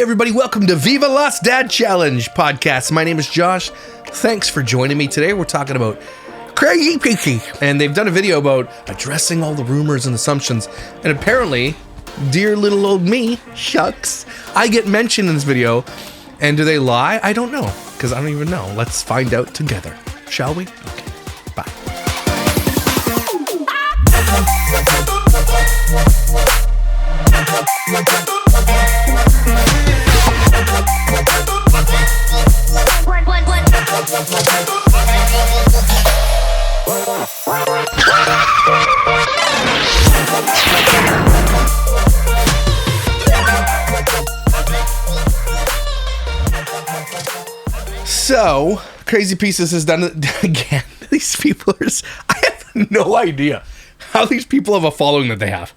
everybody, welcome to Viva Las Dad Challenge podcast. My name is Josh. Thanks for joining me today. We're talking about crazy picky. And they've done a video about addressing all the rumors and assumptions. And apparently, dear little old me, shucks, I get mentioned in this video. And do they lie? I don't know, because I don't even know. Let's find out together, shall we? Okay, bye. So, Crazy Pieces has done it again. These people are... I have no idea how these people have a following that they have.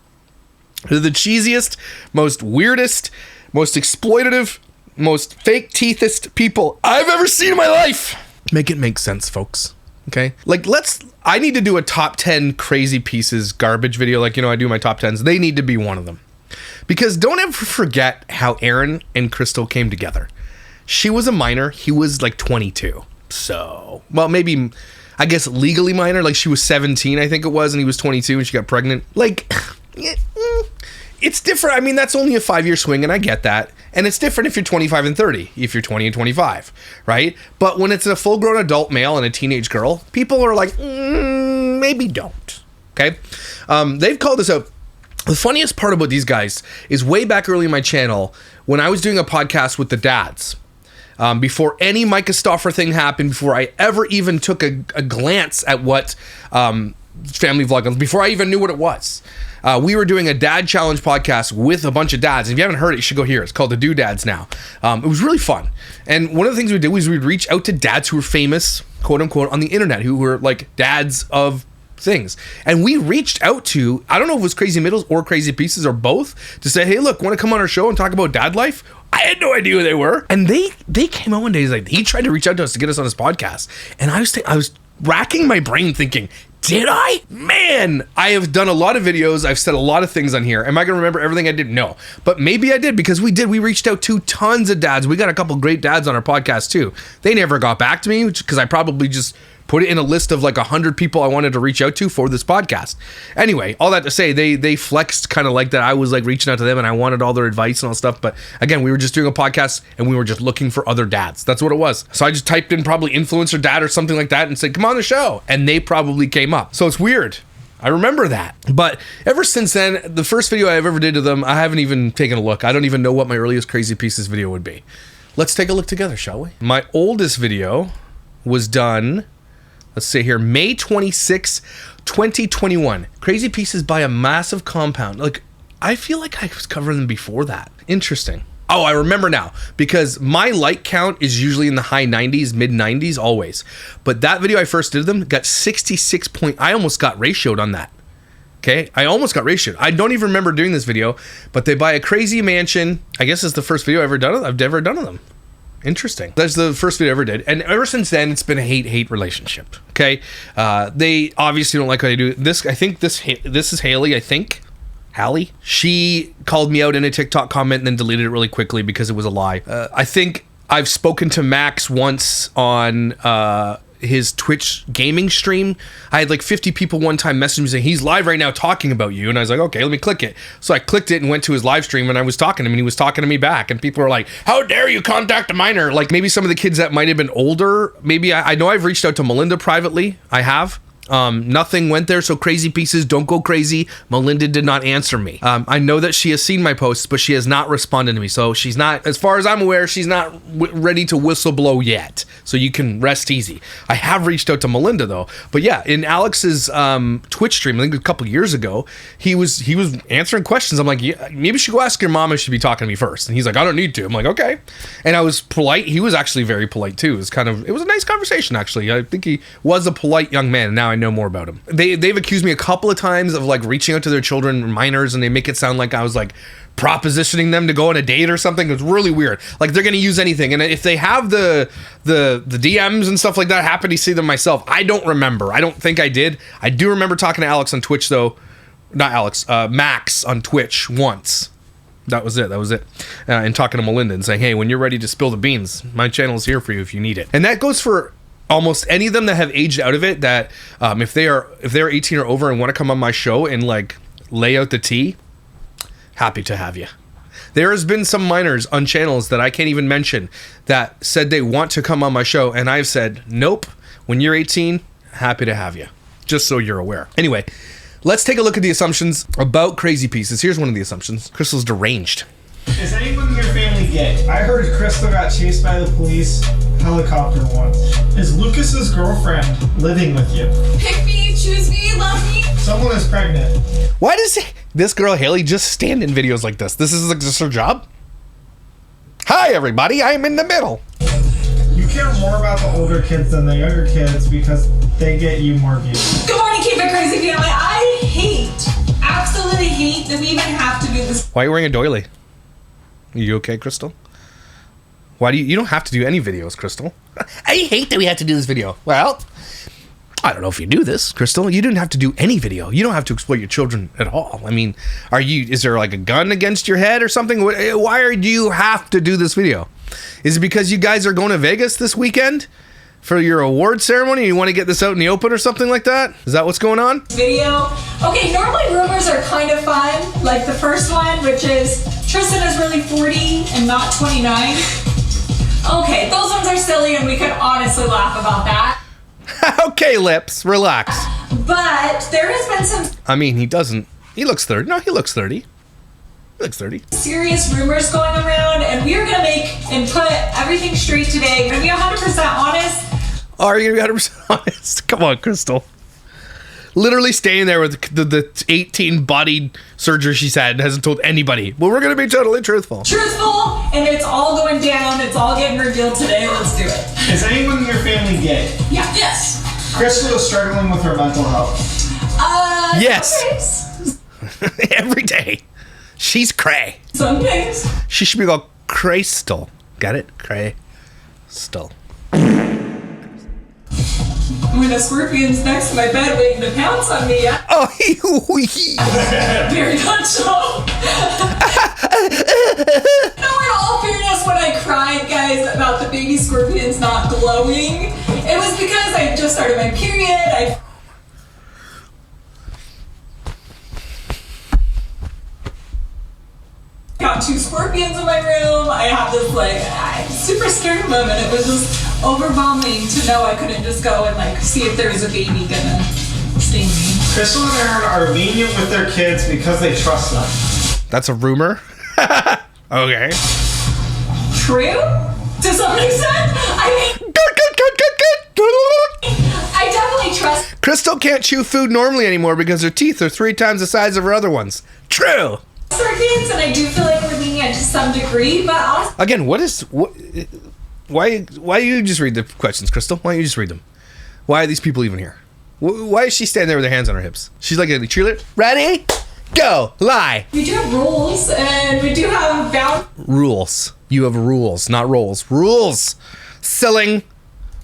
They're the cheesiest, most weirdest, most exploitative, most fake teethest people I've ever seen in my life. Make it make sense, folks. Okay? Like, I need to do a top 10 Crazy Pieces garbage video. Like, I do my top 10s. They need to be one of them. Because don't ever forget how Aaron and Crystal came together. She was a minor. He was like 22. So, well, maybe, I guess legally minor. Like, she was 17, I think it was, and he was 22 and she got pregnant. Like, it's different. I mean, that's only a 5-year swing, and I get that. And it's different if you're 25 and 30, if you're 20 and 25, right? But when it's a full-grown adult male and a teenage girl, people are like, maybe don't, okay? They've called this out. The funniest part about these guys is way back early in my channel, when I was doing a podcast with the dads, before any Micah Stauffer thing happened, before I ever even took a glance at what family vlog was, before I even knew what it was. We were doing a dad challenge podcast with a bunch of dads. And if you haven't heard it, you should go hear it. It's called The Doodads now. It was really fun. And one of the things we did was we'd reach out to dads who were famous, quote unquote, on the internet, who were like dads of things. And we reached out to, I don't know if it was Crazy Middles or Crazy Pieces or both, to say, hey, look, want to come on our show and talk about dad life? I had no idea who they were. And they came out one day, like, he tried to reach out to us to get us on his podcast. And I was racking my brain thinking, did I? Man, I have done a lot of videos. I've said a lot of things on here. Am I going to remember everything I did? No. But maybe I did, because we did. We reached out to tons of dads. We got a couple great dads on our podcast too. They never got back to me, because I probably just put it in a list of like 100 people I wanted to reach out to for this podcast. Anyway, all that to say, they flexed kind of like that. I was like reaching out to them and I wanted all their advice and all stuff. But again, we were just doing a podcast and we were just looking for other dads. That's what it was. So I just typed in probably influencer dad or something like that and said, come on the show. And they probably came up. So it's weird. I remember that. But ever since then, the first video I ever did to them, I haven't even taken a look. I don't even know what my earliest Crazy Pieces video would be. Let's take a look together, shall we? My oldest video was done... Let's see here, May 26, 2021. Crazy Pieces by a Massive Compound. Like, I feel like I was covering them before that. Interesting. Oh, I remember now, because my like count is usually in the high 90s, mid 90s, always. But that video I first did them got 66 point. I almost got ratioed on that. Okay, I almost got ratioed. I don't even remember doing this video, but they buy a crazy mansion. I guess it's the first video I've ever done of them. Interesting. That's the first video I ever did. And ever since then, it's been a hate-hate relationship. Okay? They obviously don't like what I do. I think this is Haley, I think. Hallie? She called me out in a TikTok comment and then deleted it really quickly because it was a lie. I think I've spoken to Max once on his Twitch gaming stream. I had like 50 people one time message me saying, he's live right now talking about you. And I was like, okay, let me click it. So I clicked it and went to his live stream and I was talking to him and he was talking to me back. And people were like, how dare you contact a minor? Like maybe some of the kids that might have been older. Maybe I know I've reached out to Melinda privately. I have. Nothing went there, so Crazy Pieces, don't go crazy. Melinda did not answer me. I know that she has seen my posts, but she has not responded to me. So she's not, as far as I'm aware, she's not ready to whistleblow yet. So you can rest easy. I have reached out to Melinda though. But yeah, in Alex's Twitch stream, I think a couple years ago, he was answering questions. I'm like, yeah, maybe you should go ask your mom if she'd be talking to me first. And he's like, I don't need to. I'm like, okay. And I was polite. He was actually very polite too. It was a nice conversation actually. I think he was a polite young man. Now I know more about him. They've accused me a couple of times of like reaching out to their children, minors, and they make it sound like I was like propositioning them to go on a date or something. It's really weird. Like they're gonna use anything, and if they have the DMs and stuff like that, happy to see them myself. I don't remember. I don't think I did. I do remember talking to Alex on Twitch though. Not Alex, Max on Twitch once. That was it. And talking to Melinda and saying, hey, when you're ready to spill the beans, my channel is here for you if you need it. And that goes for almost any of them that have aged out of it, that if they're 18 or over and want to come on my show and like lay out the tea, happy to have you. There has been some minors on channels that I can't even mention that said they want to come on my show, and I've said, nope, when you're 18, happy to have you. Just so you're aware. Anyway, let's take a look at the assumptions about Crazy Pieces. Here's one of the assumptions. Crystal's deranged. Is anyone in your family gay? I heard Crystal got chased by the police helicopter once. Is Lucas's girlfriend living with you? Pick me, choose me, love me. Someone is pregnant. Why does this girl Haley just stand in videos like this? This is like just her job? Hi everybody, I'm in the middle. You care more about the older kids than the younger kids because they get you more views. Good morning, Keep It Crazy family. I absolutely hate that we even have to do this. Why are you wearing a doily? Are you okay, Crystal? Why do you don't have to do any videos, Crystal? I hate that we have to do this video. Well, I don't know if you do this, Crystal. You didn't have to do any video. You don't have to exploit your children at all. I mean, is there like a gun against your head or something? Why do you have to do this video? Is it because you guys are going to Vegas this weekend for your award ceremony and you want to get this out in the open or something like that? Is that what's going on? Video. Okay, normally rumors are kind of fun. Like the first one, which is Tristan is really 40 and not 29. Okay, those ones are silly and we could honestly laugh about that. Okay, Lips, relax. But there has been some... I mean, he doesn't. He looks 30. No, he looks 30. He looks 30. Serious rumors going around, and we are going to make and put everything straight today. We're going to be 100% honest. Are you going to be 100% honest? Come on, Crystal. Literally staying there with the 18-bodied surgery she's had and hasn't told anybody. Well, we're going to be totally truthful. Truthful, and it's all going down. It's all getting revealed today. Let's do it. Is anyone in your family gay? Yeah. Yes. Crystal is struggling with her mental health. Yes. Every day. She's cray. Some days. She should be called Crystal. Got it? Crystal. When a scorpion's next to my bed waiting to pounce on me. Oh, Very much so. No, in all fairness, when I cried, guys, about the baby scorpions not glowing, it was because I just started my period. Got 2 scorpions in my room. I have this I'm super scared moment. It was just overwhelming to know I couldn't just go and see if there was a baby gonna sting me. Crystal and Aaron are lenient with their kids because they trust them. That's a rumor? Okay. True? To some extent? I mean... Good. I definitely trust... Crystal can't chew food normally anymore because her teeth are 3 times the size of her other ones. True. Scorpions, and I do feel like we're lenient to some degree, but also... Again, why you just read the questions, Crystal? Why don't you just read them? Why are these people even here? Why is she standing there with her hands on her hips? She's like a cheerleader. Ready? Go. Lie. We do have rules, and we do have Rules. You have rules, not roles. Rules. Silling.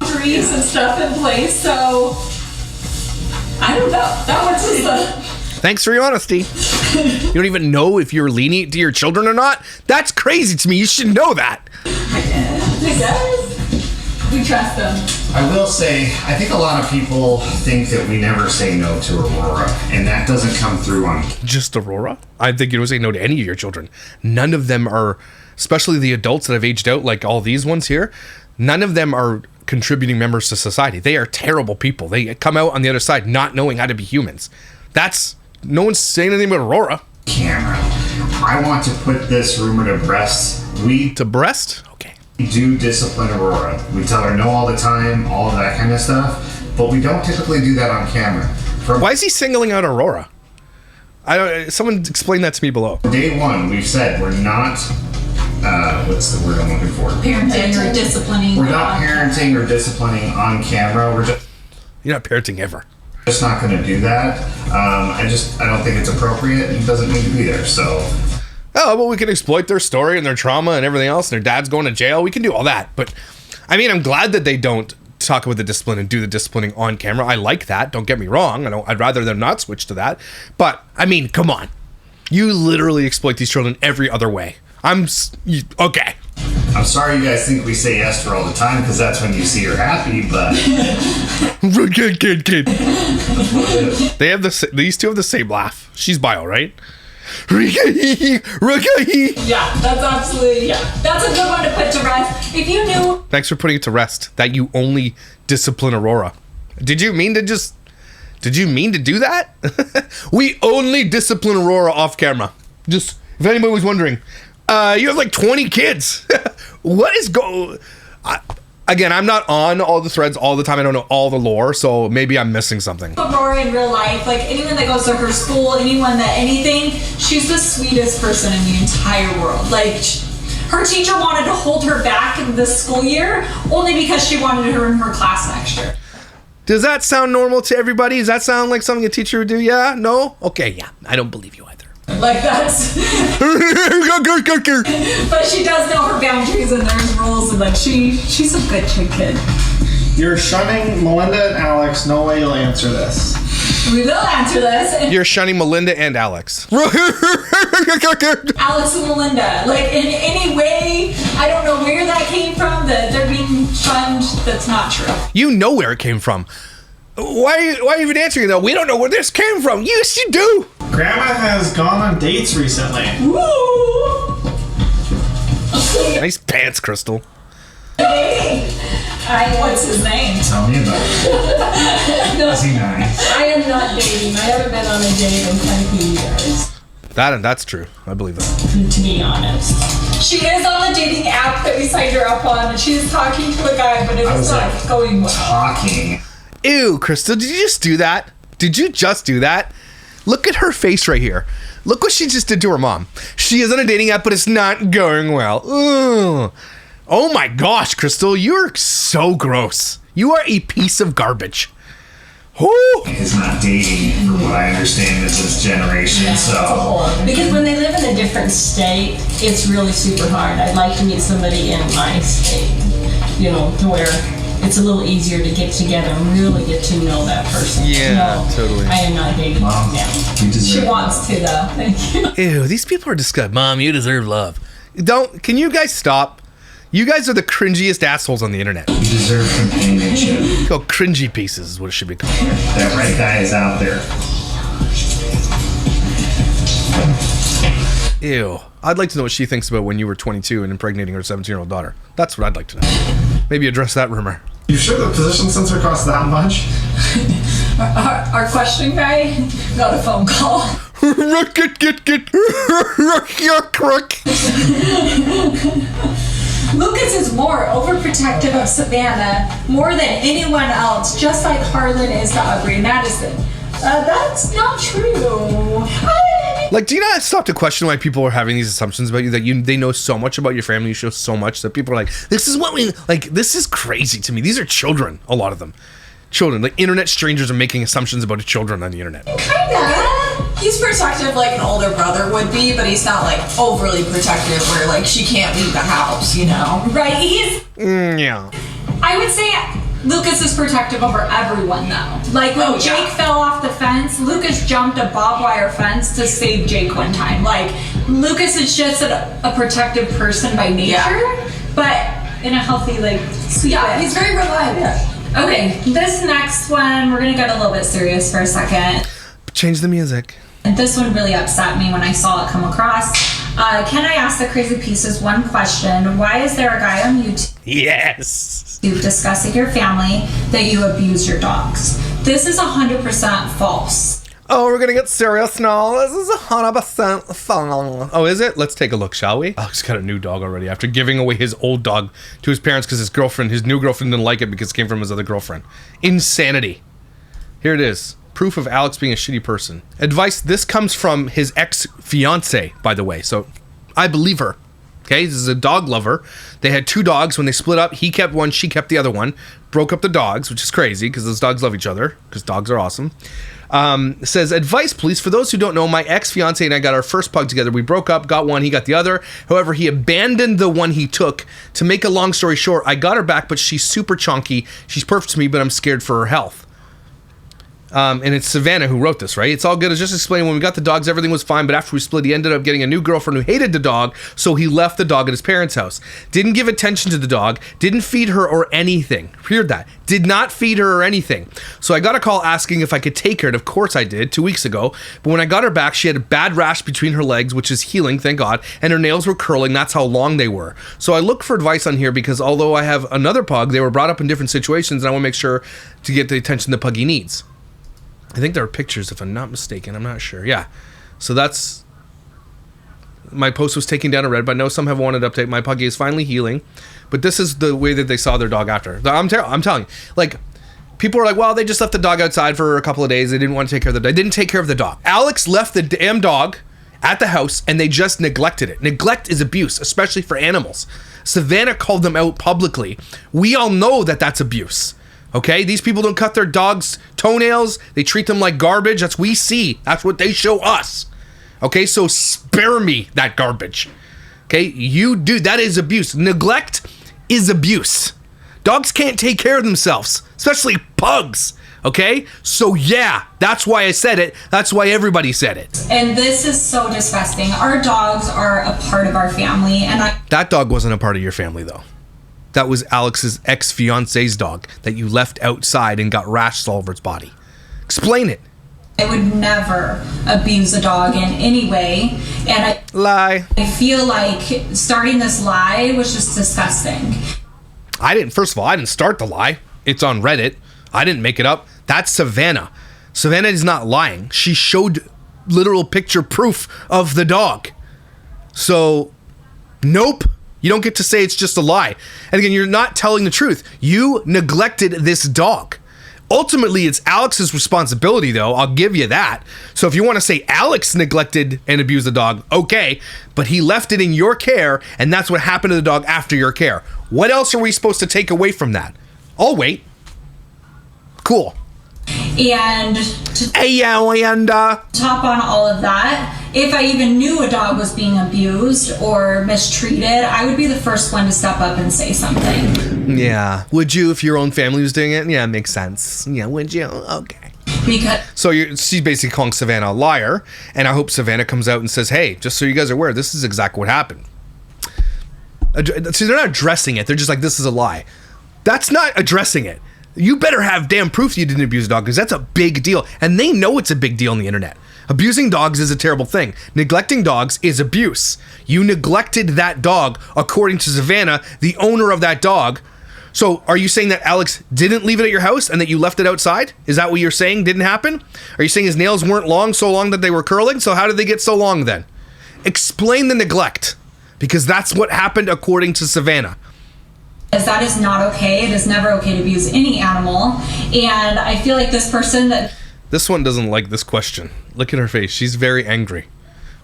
boundaries and stuff in place, so... I don't know. That one's just a... Thanks for your honesty. You don't even know if you're lenient to your children or not? That's crazy to me. You should know that. I guess. We trust them. I will say, I think a lot of people think that we never say no to Aurora, and that doesn't come through on... Just Aurora? I think you don't say no to any of your children. None of them are, especially the adults that have aged out, like all these ones here, none of them are contributing members to society. They are terrible people. They come out on the other side not knowing how to be humans. No one's saying anything about Aurora. Camera. I want to put this rumor to rest. To breast? Okay. We do discipline Aurora. We tell her no all the time, all of that kind of stuff, but we don't typically do that on camera. Why is he singling out Aurora? Someone explain that to me below. Day one, we've said we're not, what's the word I'm looking for? Parenting or disciplining. We're not parenting or disciplining on camera. You're not parenting ever. Just not going to do that. I don't think it's appropriate. He doesn't need to be there, so... Oh, well, we can exploit their story and their trauma and everything else, and their dad's going to jail. We can do all that. But, I mean, I'm glad that they don't talk about the discipline and do the disciplining on camera. I like that. Don't get me wrong. I'd rather them not switch to that. But, I mean, come on. You literally exploit these children every other way. Okay. I'm sorry you guys think we say yes to her all the time because that's when you see her happy, but Kid. They have these two have the same laugh. She's bio, right? Yeah, that's absolutely, that's a good one to put to rest. If you knew. Thanks for putting it to rest that you only discipline Aurora. Did you mean to do that? We only discipline Aurora off camera. Just, if anybody was wondering, you have like 20 kids. What is Again, I'm not on all the threads all the time. I don't know all the lore, so maybe I'm missing something. Aurora in real life, like anyone that goes to her school, anything, she's the sweetest person in the entire world. Like, her teacher wanted to hold her back in this school year only because she wanted her in her class next year. Does that sound normal to everybody? Does that sound like something a teacher would do? Yeah? No? Okay, yeah. I don't believe you either. Like, that's... But she does know her boundaries and there's rules, and like, she's a good kid. You're shunning Melinda and Alex. No way you'll answer this. We will answer this. You're shunning Melinda and Alex. Alex and Melinda. Like, in any way, I don't know where that came from, that they're being shunned. That's not true. You know where it came from. Why are you even answering though? We don't know where this came from. Yes, you do. Grandma has gone on dates recently. Woo! Nice pants, Crystal. What's his name? tell me about it. No, Is he nice? I am not dating. I haven't been on a date in 20 years. That's true. I believe that. To be honest. She is on the dating app that we signed her up on, and she's talking to a guy, but it's not going well. Talking. Ew, Crystal, did you just do that? Did you just do that? Look at her face right here. Look what she just did to her mom. She is on a dating app, but it's not going well. Ugh. Oh my gosh, Crystal, you're so gross. You are a piece of garbage. Whoo! Is not dating, from what I understand, is this generation, so... Because when they live in a different state, it's really super hard. I'd like to meet somebody in my state, to where it's a little easier to get together and really get to know that person. Yeah, totally. I am not dating Mom, now. She wants to, though. Thank you. Ew, these people are disgusting. Mom, you deserve love. Can you guys stop? You guys are the cringiest assholes on the internet. You deserve companionship. Oh, cringy pieces is what it should be called. That right guy is out there. Ew. I'd like to know what she thinks about when you were 22 and impregnating her 17-year-old daughter. That's what I'd like to know. Maybe address that rumor. You sure the position sensor costs that much? Our questioning guy got a phone call. Lucas is more overprotective of Savannah more than anyone else, just like Harlan is to Aubrey and Madison. That's not true. Like, do you not stop to question why people are having these assumptions about you, that they know so much about your family, you show so much, that people are like, this is crazy to me. These are children, a lot of them. Children, like internet strangers are making assumptions about children on the internet. Kinda. He's protective like an older brother would be, but he's not like overly protective where like she can't leave the house, Right, he's... Yeah. I would say Lucas is protective over everyone, though. Like, when Jake fell off the fence, Lucas jumped a barbed wire fence to save Jake one time. Like, Lucas is just a protective person by nature, but in a healthy, sweet way. He's very reliable. Okay, this next one, we're gonna get a little bit serious for a second. Change the music. And this one really upset me when I saw it come across. Can I ask the Crazy Pieces one question? Why is there a guy on YouTube Yes. discussing your family that you abuse your dogs? This is 100% false. Oh, we're gonna get serious now. This is 100% fun. Oh, is it? Let's take a look, shall we? Alex got a new dog already after giving away his old dog to his parents because his new girlfriend didn't like it because it came from his other girlfriend. Insanity. Here it is. Proof of Alex being a shitty person. Advice, this comes from his ex-fiance, by the way. So, I believe her. Okay, this is a dog lover. They had 2 dogs. When they split up, he kept one, she kept the other one. Broke up the dogs, which is crazy because those dogs love each other because dogs are awesome. Says, advice, please. For those who don't know, my ex-fiance and I got our first pug together. We broke up, got one, he got the other. However, he abandoned the one he took. To make a long story short, I got her back, but she's super chunky. She's perfect to me, but I'm scared for her health. And it's Savannah who wrote this, right? It's all good. It's just explaining when we got the dogs, everything was fine. But after we split, he ended up getting a new girlfriend who hated the dog. So he left the dog at his parents' house. Didn't give attention to the dog. Didn't feed her or anything. Heard that. Did not feed her or anything. So I got a call asking if I could take her. And of course I did 2 weeks ago. But when I got her back, she had a bad rash between her legs, which is healing, thank God. And her nails were curling. That's how long they were. So I look for advice on here because although I have another pug, they were brought up in different situations. And I want to make sure to get the attention the puggy needs. I think there are pictures, if I'm not mistaken. I'm not sure. Yeah. So that's... My post was taken down and read, but I know some have wanted to update. My puggy is finally healing. But this is the way that they saw their dog after. I'm telling you. Like, people are like, well, they just left the dog outside for a couple of days. They didn't want to take care of the dog. They didn't take care of the dog. Alex left the damn dog at the house, and they just neglected it. Neglect is abuse, especially for animals. Savannah called them out publicly. We all know that that's abuse. Okay, these people don't cut their dogs' toenails. They treat them like garbage. That's what we see. That's what they show us. Okay, so spare me that garbage. Okay, you do. That is abuse. Neglect is abuse. Dogs can't take care of themselves, especially pugs. Okay, so yeah, that's why I said it. That's why everybody said it. And this is so disgusting. Our dogs are a part of our family, and That dog wasn't a part of your family, though. That was Alex's ex-fiance's dog that you left outside and got rashes all over its body. Explain it. I would never abuse a dog in any way. And Lie. I feel like starting this lie was just disgusting. First of all, I didn't start the lie. It's on Reddit. I didn't make it up. That's Savannah. Savannah is not lying. She showed literal picture proof of the dog. So, nope. You don't get to say it's just a lie. And again, you're not telling the truth. You neglected this dog. Ultimately, it's Alex's responsibility, though. I'll give you that. So if you want to say Alex neglected and abused the dog, okay. But he left it in your care, and that's what happened to the dog after your care. What else are we supposed to take away from that? I'll wait. Cool. And to top on all of that, if I even knew a dog was being abused or mistreated, I would be the first one to step up and say something. Yeah. Would you if your own family was doing it? Yeah, it makes sense. Yeah, would you? Okay. Because so she's basically calling Savannah a liar, and I hope Savannah comes out and says, hey, just so you guys are aware, this is exactly what happened. See, they're not addressing it. They're just like, this is a lie. That's not addressing it. You better have damn proof you didn't abuse a dog, because that's a big deal. And they know it's a big deal on the internet. Abusing dogs is a terrible thing. Neglecting dogs is abuse. You neglected that dog, according to Savannah, the owner of that dog. So are you saying that Alex didn't leave it at your house and that you left it outside? Is that what you're saying didn't happen? Are you saying his nails weren't long, so long that they were curling? So how did they get so long then? Explain the neglect, because that's what happened according to Savannah. As that is not okay. It is never okay to abuse any animal. And I feel like this person that... This one doesn't like this question. Look at her face. She's very angry.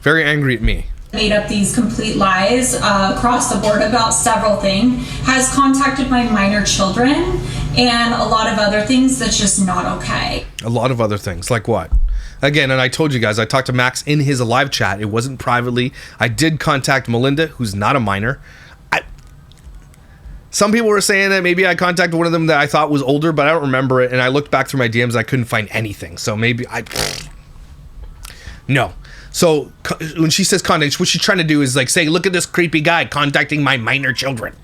Very angry at me. Made up these complete lies across the board about several things, has contacted my minor children, and a lot of other things that's just not okay. A lot of other things. Like what? Again, and I told you guys, I talked to Max in his live chat. It wasn't privately. I did contact Melinda, who's not a minor. Some people were saying that maybe I contacted one of them that I thought was older, but I don't remember it. And I looked back through my DMs, I couldn't find anything. So maybe no. So when she says contact, what she's trying to do is like say, look at this creepy guy contacting my minor children,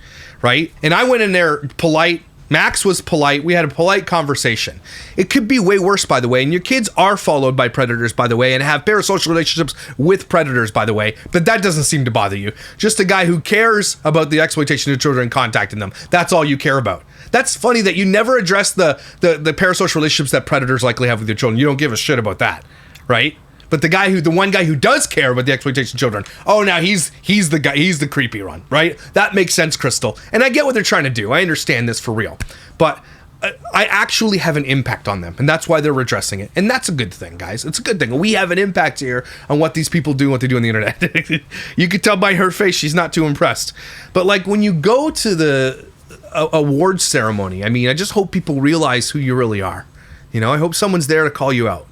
right? And I went in there polite. Max was polite. We had a polite conversation. It could be way worse, by the way. And your kids are followed by predators, by the way, and have parasocial relationships with predators, by the way. But that doesn't seem to bother you. Just a guy who cares about the exploitation of children and contacting them. That's all you care about. That's funny that you never address the parasocial relationships that predators likely have with your children. You don't give a shit about that, right? But the one guy who does care about the exploitation of children, oh, now he's the guy, he's the creepy one, right? That makes sense, Crystal. And I get what they're trying to do. I understand this for real. But I actually have an impact on them, and that's why they're redressing it. And that's a good thing, guys. It's a good thing. We have an impact here on what these people do and what they do on the internet. You could tell by her face she's not too impressed. But like when you go to the awards ceremony, I mean, I just hope people realize who you really are. You know, I hope someone's there to call you out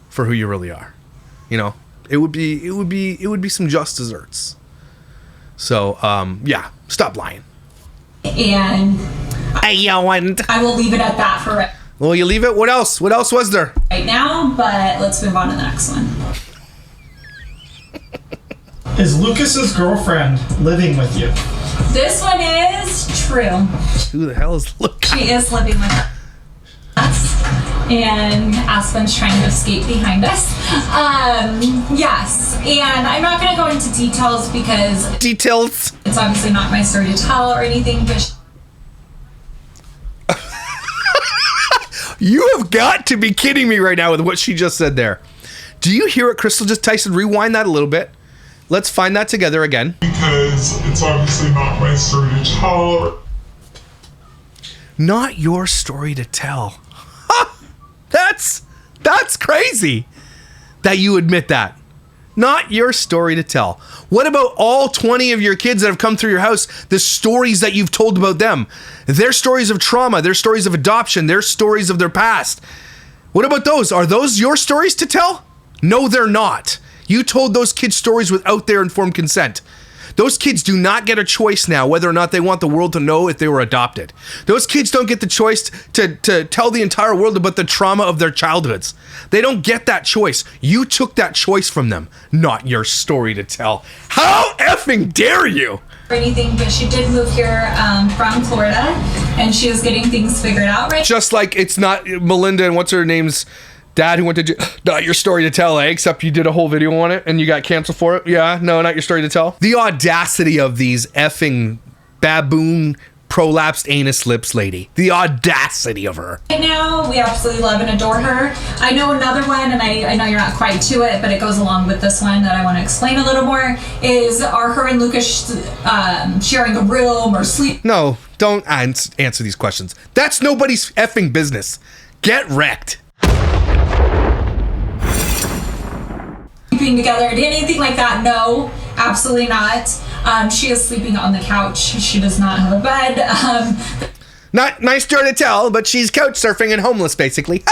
for who you really are. You know, it would be some just desserts. So, yeah, stop lying. And I will leave it at that for it. Well, you leave it. What else? What else was there? right now, but let's move on to the next one. Is Lucas's girlfriend living with you? This one is true. Who the hell is Lucas? She is living with us, and Aspen's trying to escape behind us. Yes, and I'm not going to go into details because Details. it's obviously not my story to tell or anything, but You have got to be kidding me right now with what she just said there. Do you hear what Crystal just typed? Rewind that a little bit. Let's find that together again. Because it's obviously not my story to tell. Not your story to tell. That's crazy that you admit that. Not your story to tell. What about all 20 of your kids that have come through your house, the stories that you've told about them? Their stories of trauma, their stories of adoption, their stories of their past. What about those? Are those your stories to tell? No, they're not. You told those kids stories without their informed consent. Those kids do not get a choice now whether or not they want the world to know if they were adopted. Those kids don't get the choice to tell the entire world about the trauma of their childhoods. They don't get that choice. You took that choice from them. Not your story to tell. How effing dare you? or anything, but she did move here from Florida, and she is getting things figured out right. Just like it's not Melinda and what's her name's dad who went to not your story to tell, eh? Except you did a whole video on it and you got canceled for it. Yeah, no, not your story to tell. The audacity of these effing baboon prolapsed anus lips lady. The audacity of her. Right now, we absolutely love and adore her. I know another one, and I know you're not quite to it, but it goes along with this one that I want to explain a little more, are her and Lucas sharing a room or sleep? No, don't answer these questions. That's nobody's effing business. Get wrecked. Sleeping together, anything like that? No, absolutely not. She is sleeping on the couch. She does not have a bed. Not my story to tell, but she's couch surfing and homeless, basically.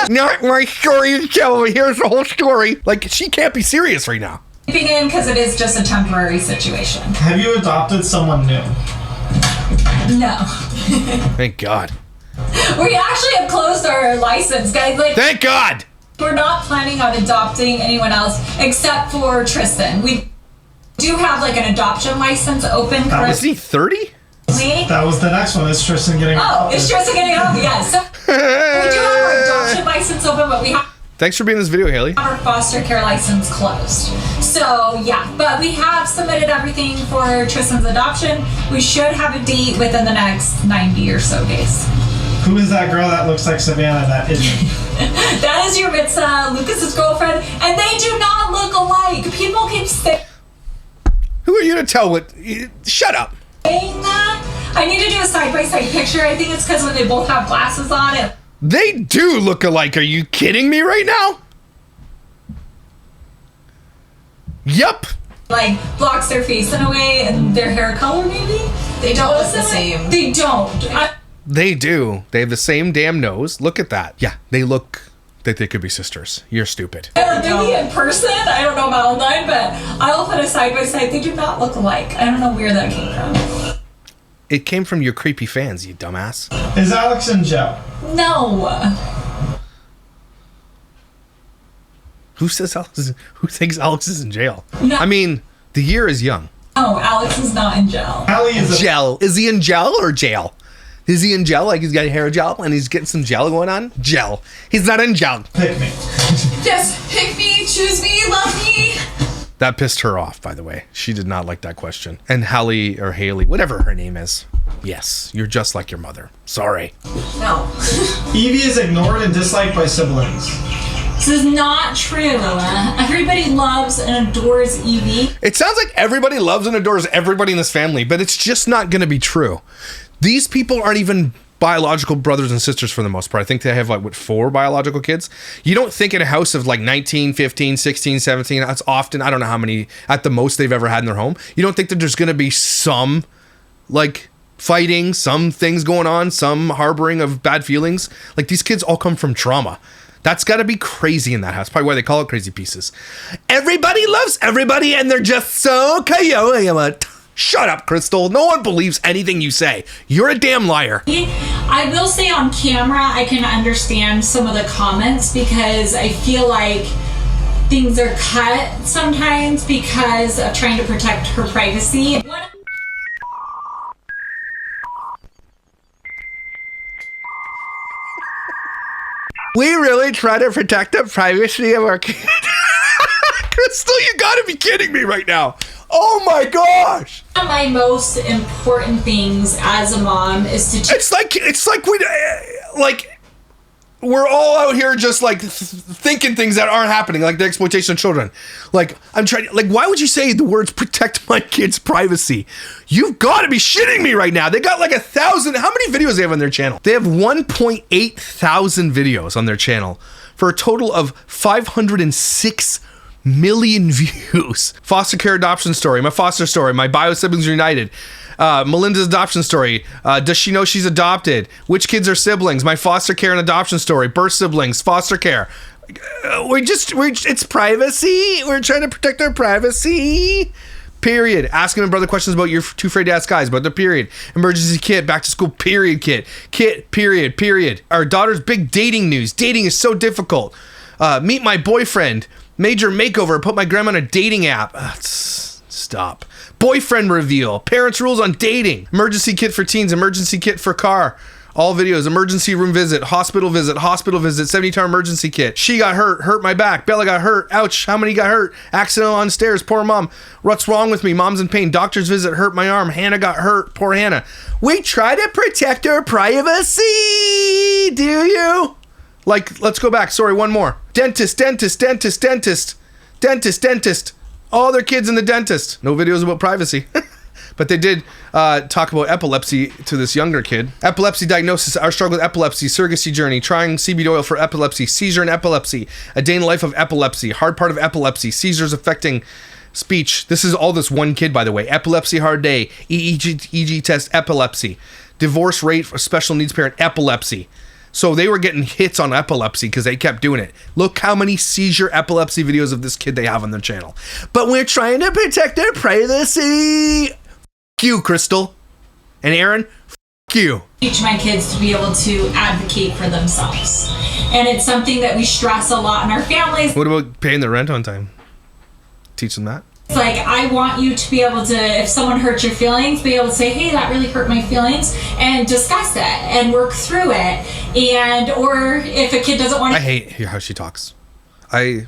Not my story to tell. Here's the whole story. Like, she can't be serious right now. Sleeping in because it is just a temporary situation. Have you adopted someone new? No. Thank God. We actually have closed our license, guys. Like, Thank God. we're not planning on adopting anyone else except for Tristan. We do have like an adoption license open Is he 30? currently. That was the next one. Is Tristan getting Oh, adopted? is Tristan getting it? Yes. We do have our adoption license open, but we have Thanks for being in this video, Haley. our foster care license closed. So yeah, but we have submitted everything for Tristan's adoption. We should have a date within the next 90 or so days. Who is that girl that looks like Savannah that isn't? That is your Mitza, Lucas's girlfriend, and they do not look alike. People keep saying Who are you to tell what? Shut up. that. I need to do a side-by-side picture. I think it's because when they both have glasses on it. They do look alike. Are you kidding me right now? Yup. Like blocks their face in a way and their hair color maybe. They don't look the same. They don't. They do. They have the same damn nose. Look at that. Yeah, they look that they could be sisters. You're stupid. Maybe in person, I don't know about online, but I'll put a side by side. They do not look alike. I don't know where that came from. It came from your creepy fans, you dumbass. Is Alex in jail? No. Who thinks Alex is in jail? No. I mean, the year is young. No, Alex is not in jail. Allie is a Gel. Is he in gel or jail? Is he in gel? Like he's got hair gel and he's getting some gel going on? Gel. He's not in gel. pick me. Yes, pick me, choose me, love me. That pissed her off, by the way. She did not like that question. And Hallie or Haley, whatever her name is. Yes, you're just like your mother. Sorry. No. Evie is ignored and disliked by siblings. This is not true. Everybody loves and adores Evie. It sounds like everybody loves and adores everybody in this family, but it's just not going to be true. These people aren't even biological brothers and sisters for the most part. I think they have 4 biological kids. You don't think in a house of 19, 15, 16, 17, that's often, I don't know how many at the most they've ever had in their home. You don't think that there's going to be some fighting, some things going on, some harboring of bad feelings. These kids all come from trauma. That's got to be crazy in that house. Probably why they call it Crazy Pieces. Everybody loves everybody and they're just so coyote. Shut up, Crystal. No one believes anything you say. You're a damn liar. I will say on camera, I can understand some of the comments because I feel like things are cut sometimes because of trying to protect her privacy. We really try to protect the privacy of our kids. Crystal, you gotta be kidding me right now. Oh my gosh. One of my most important things as a mom is to... It's like we're all out here just like thinking things that aren't happening, like the exploitation of children. Like, I'm trying, like, why would you say the words protect my kids' privacy? You've got to be shitting me right now. They got like 1,000. How many videos do they have on their channel? They have 1.8 thousand videos on their channel for a total of 506 million views. Foster care adoption story, my foster story, my bio siblings reunited. Melinda's adoption story. Does she know she's adopted? Which kids are siblings? My foster care and adoption story. Birth siblings, foster care. It's privacy. We're trying to protect our privacy. Period. Asking my brother questions about you're too afraid to ask guys, but the period. Emergency kit, back to school, period kit. Kit, period. Our daughter's big dating news. Dating is so difficult. Meet my boyfriend. Major makeover. Put my grandma on a dating app. Stop. Boyfriend reveal. Parents' rules on dating. Emergency kit for teens. Emergency kit for car. All videos. Emergency room visit. Hospital visit. 70-time emergency kit. She got hurt. Hurt my back. Bella got hurt. Ouch. How many got hurt? Accident on stairs. Poor mom. What's wrong with me? Mom's in pain. Doctor's visit. Hurt my arm. Hannah got hurt. Poor Hannah. We try to protect our privacy. Do you? Like, let's go back. Sorry, one more. Dentist. All their kids in the dentist. No videos about privacy. But they did talk about epilepsy to this younger kid. Epilepsy diagnosis, our struggle with epilepsy, surrogacy journey, trying CBD oil for epilepsy, seizure and epilepsy, a day in the life of epilepsy, hard part of epilepsy, seizures affecting speech. This is all this one kid, by the way. Epilepsy hard day, EEG test, epilepsy, divorce rate for special needs parent, epilepsy. So they were getting hits on epilepsy because they kept doing it. Look how many seizure epilepsy videos of this kid they have on their channel. But we're trying to protect their privacy. F*** you, Crystal. And Aaron, f*** you. Teach my kids to be able to advocate for themselves. And it's something that we stress a lot in our families. What about paying the rent on time? Teach them that. It's like, I want you to be able to, if someone hurts your feelings, be able to say, hey, that really hurt my feelings, and discuss it and work through it. And, or if a kid doesn't want to... I hate how she talks. I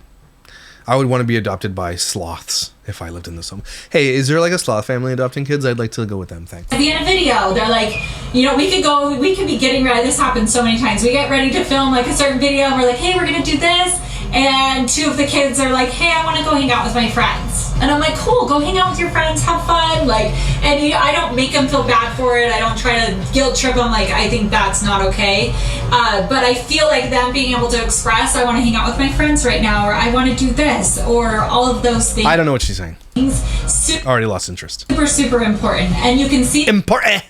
would want to be adopted by sloths if I lived in this home. Hey, is there like a sloth family adopting kids? I'd like to go with them, thanks. At the end of video, they're like, you know, we could be getting ready. This happens so many times. We get ready to film like a certain video, and we're like, hey, we're going to do this. And two of the kids are like, hey, I want to go hang out with my friends. And I'm like, cool, go hang out with your friends, have fun. Like, and I don't make them feel bad for it. I don't try to guilt trip them. Like, I think that's not okay. But I feel like them being able to express, I want to hang out with my friends right now, or I want to do this, or all of those things. I don't know what she's saying. Already lost interest. Super important. And you can see... Important.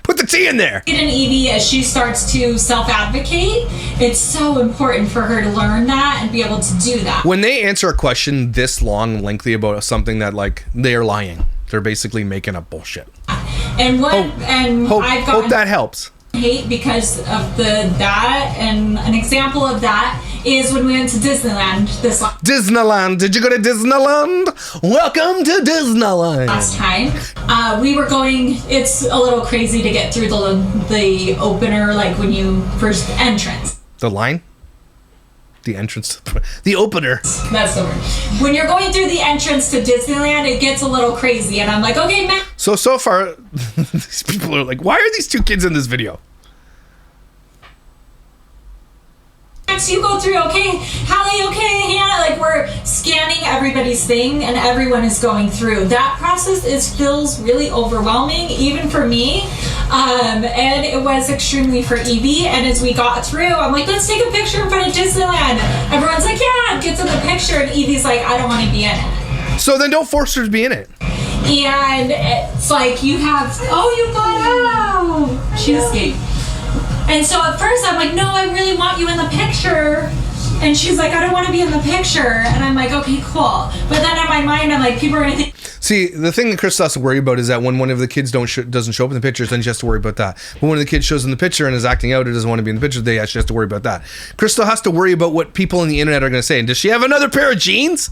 Put the T in there. And Evie, as she starts to self-advocate, it's so important for her to learn that and be able to do that. When they answer a question this long, lengthy about something that, like, they're lying. They're basically making up bullshit. And I've hope that helps. Hate because of that, and an example of that is when we went to Disneyland Disneyland. Did you go to Disneyland? Welcome to Disneyland. Last time. We were going, it's a little crazy to get through the opener, like when you first entrance. The line? The entrance, the opener. That's the word. When you're going through the entrance to Disneyland, it gets a little crazy, and I'm like, okay, man. So far, these people are like, why are these two kids in this video? You go through, okay, Hallie, okay, Hannah, like we're scanning everybody's thing, and everyone is going through. That process feels really overwhelming, even for me. And it was extremely for Evie. And as we got through, I'm like, let's take a picture in front of Disneyland. Everyone's like, yeah, get to the picture. And Evie's like, I don't want to be in it. So then don't force her to be in it. And it's like, you got out. She escaped. And so at first I'm like, no, I really want you in the picture. And she's like, I don't want to be in the picture. And I'm like, okay, cool. But then in my mind, I'm like, people are going to think. See, the thing that Crystal has to worry about is that when one of the kids doesn't show up in the pictures, then she has to worry about that. But when the kid shows in the picture and is acting out or doesn't want to be in the picture, she has to worry about that. Crystal has to worry about what people on the internet are going to say. And does she have another pair of jeans?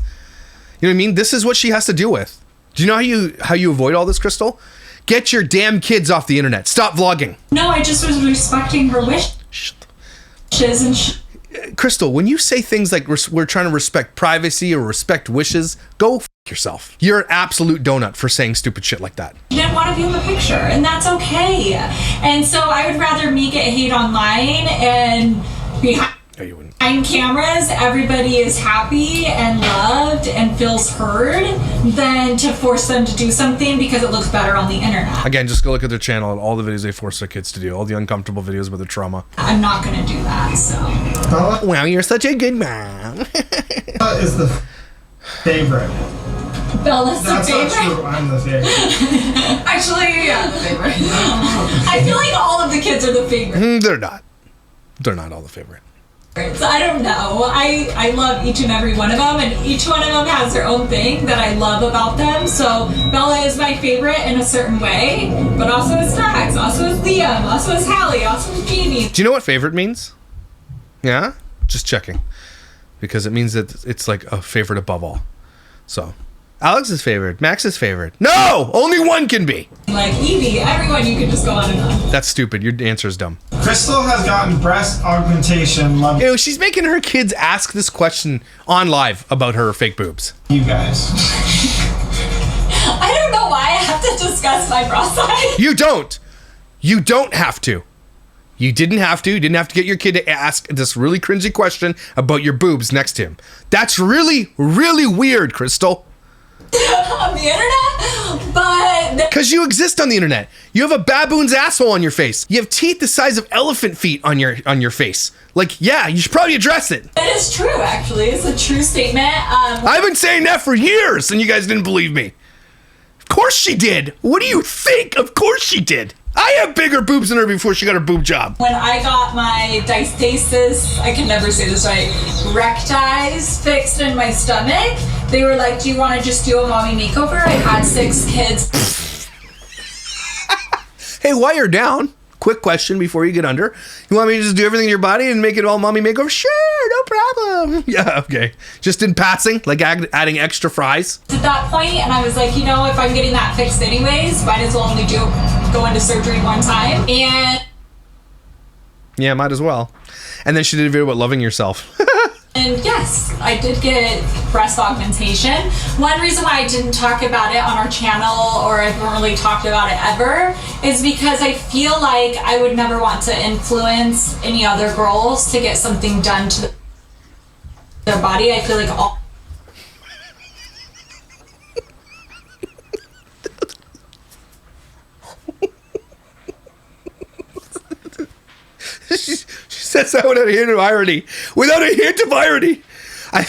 You know what I mean? This is what she has to deal with. Do you know how you avoid all this, Crystal? Get your damn kids off the internet. Stop vlogging. No, I just was respecting her wishes and Crystal, when you say things like we're trying to respect privacy or respect wishes, go f*** yourself. You're an absolute donut for saying stupid shit like that. she didn't want to be in the picture, and that's okay. And so I would rather me get hate online and behind cameras, everybody is happy and loved and feels heard than to force them to do something because it looks better on the internet. Again, just go look at their channel and all the videos they force their kids to do, all the uncomfortable videos with the trauma. I'm not going to do that, so. Bella Wow, you're such a good mom. is the favorite. Bella's the That's not favorite. true. I'm the favorite. Actually, yeah, the favorite. I feel like all of the kids are the favorite. They're not. They're not all the favorite. So I don't know. I love each and every one of them, and each one of them has their own thing that I love about them. So Bella is my favorite in a certain way, but also is Max, also is Liam, also is Hallie, also is Jamie. Do you know what favorite means? Yeah? Just checking. Because it means that it's like a favorite above all. So, Alex's favorite, Max's favorite. No! Only one can be! Like Evie, everyone, you can just go on and on. That's stupid. Your answer is dumb. Crystal has gotten breast augmentation. Love Ew, she's making her kids ask this question on live about her fake boobs. you guys. I don't know why I have to discuss my bra size. You don't. You don't have to. You didn't have to. You didn't have to get your kid to ask this really cringy question about your boobs next to him. That's really, really weird, Crystal. On the internet, but Because you exist on the internet. You have a baboon's asshole on your face. You have teeth the size of elephant feet on your face. Like, yeah, you should probably address it. it is true, actually. It's a true statement. I've been saying that for years, and you guys didn't believe me. Of course she did. What do you think? Of course she did. I have bigger boobs than her before she got her boob job. When I got my diastasis, I can never say this right, rectize fixed in my stomach, they were like, do you want to just do a mommy makeover? I had 6 kids. Hey, while you're down, quick question before you get under. You want me to just do everything in your body and make it all mommy makeover? Sure, no problem. Yeah, okay. Just in passing, like adding extra fries. At that point, and I was like, you know, if I'm getting that fixed anyways, might as well only go into surgery one time. And Yeah, might as well. And then she did a video about loving yourself. And yes, I did get breast augmentation. One reason why I didn't talk about it on our channel, or I haven't really talked about it ever, is because I feel like I would never want to influence any other girls to get something done to their body. I feel like all She says that without a hint of irony. Without a hint of irony. I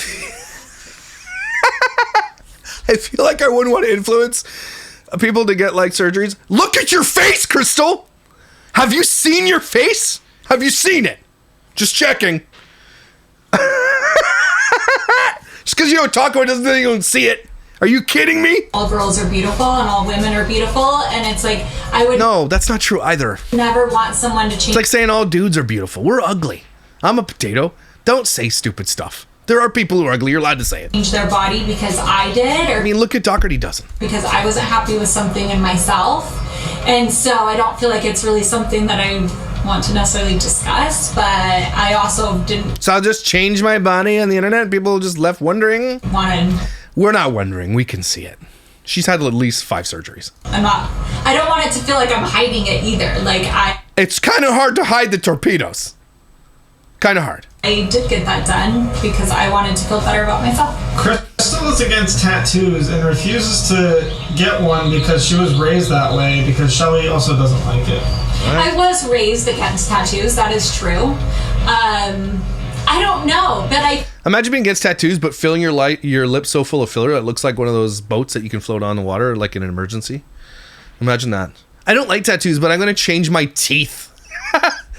feel like I wouldn't want to influence people to get like surgeries. Look at your face, Crystal. Have you seen your face? Have you seen it? Just checking. Just because you don't talk about it doesn't mean you don't see it. Are you kidding me? all girls are beautiful and all women are beautiful, and it's like I would No, that's not true either. never want someone to change It's like saying all dudes are beautiful. We're ugly. I'm a potato. Don't say stupid stuff. There are people who are ugly. You're allowed to say it. their body because I did, or I mean, look at Doherty doesn't. because I wasn't happy with something in myself. And so I don't feel like it's really something that I want to necessarily discuss, but I also didn't So I'll just change my body on the internet. People just left wondering. want to, We're not wondering. We can see it. She's had at least 5 surgeries. I don't want it to feel like I'm hiding it either. Like It's kind of hard to hide the torpedoes. Kind of hard. I did get that done because I wanted to feel better about myself. Crystal is against tattoos and refuses to get one because she was raised that way, because Shelly also doesn't like it. I was raised against tattoos, that is true. I don't know, but I Imagine being against tattoos, but filling your lips so full of filler it looks like one of those boats that you can float on the water, like in an emergency. Imagine that. I don't like tattoos, but I'm going to change my teeth.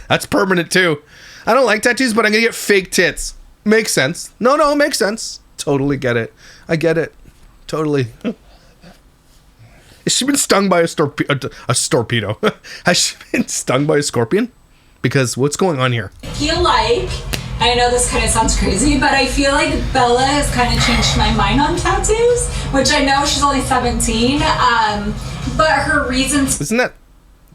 That's permanent too. I don't like tattoos, but I'm going to get fake tits. Makes sense. No, makes sense. Totally get it. I get it. Totally. Has she been stung by a torpedo? Has she been stung by a scorpion? Because what's going on here? I feel like, I know this kind of sounds crazy, but I feel like Bella has kind of changed my mind on tattoos, which I know she's only 17, but her reasons Isn't that,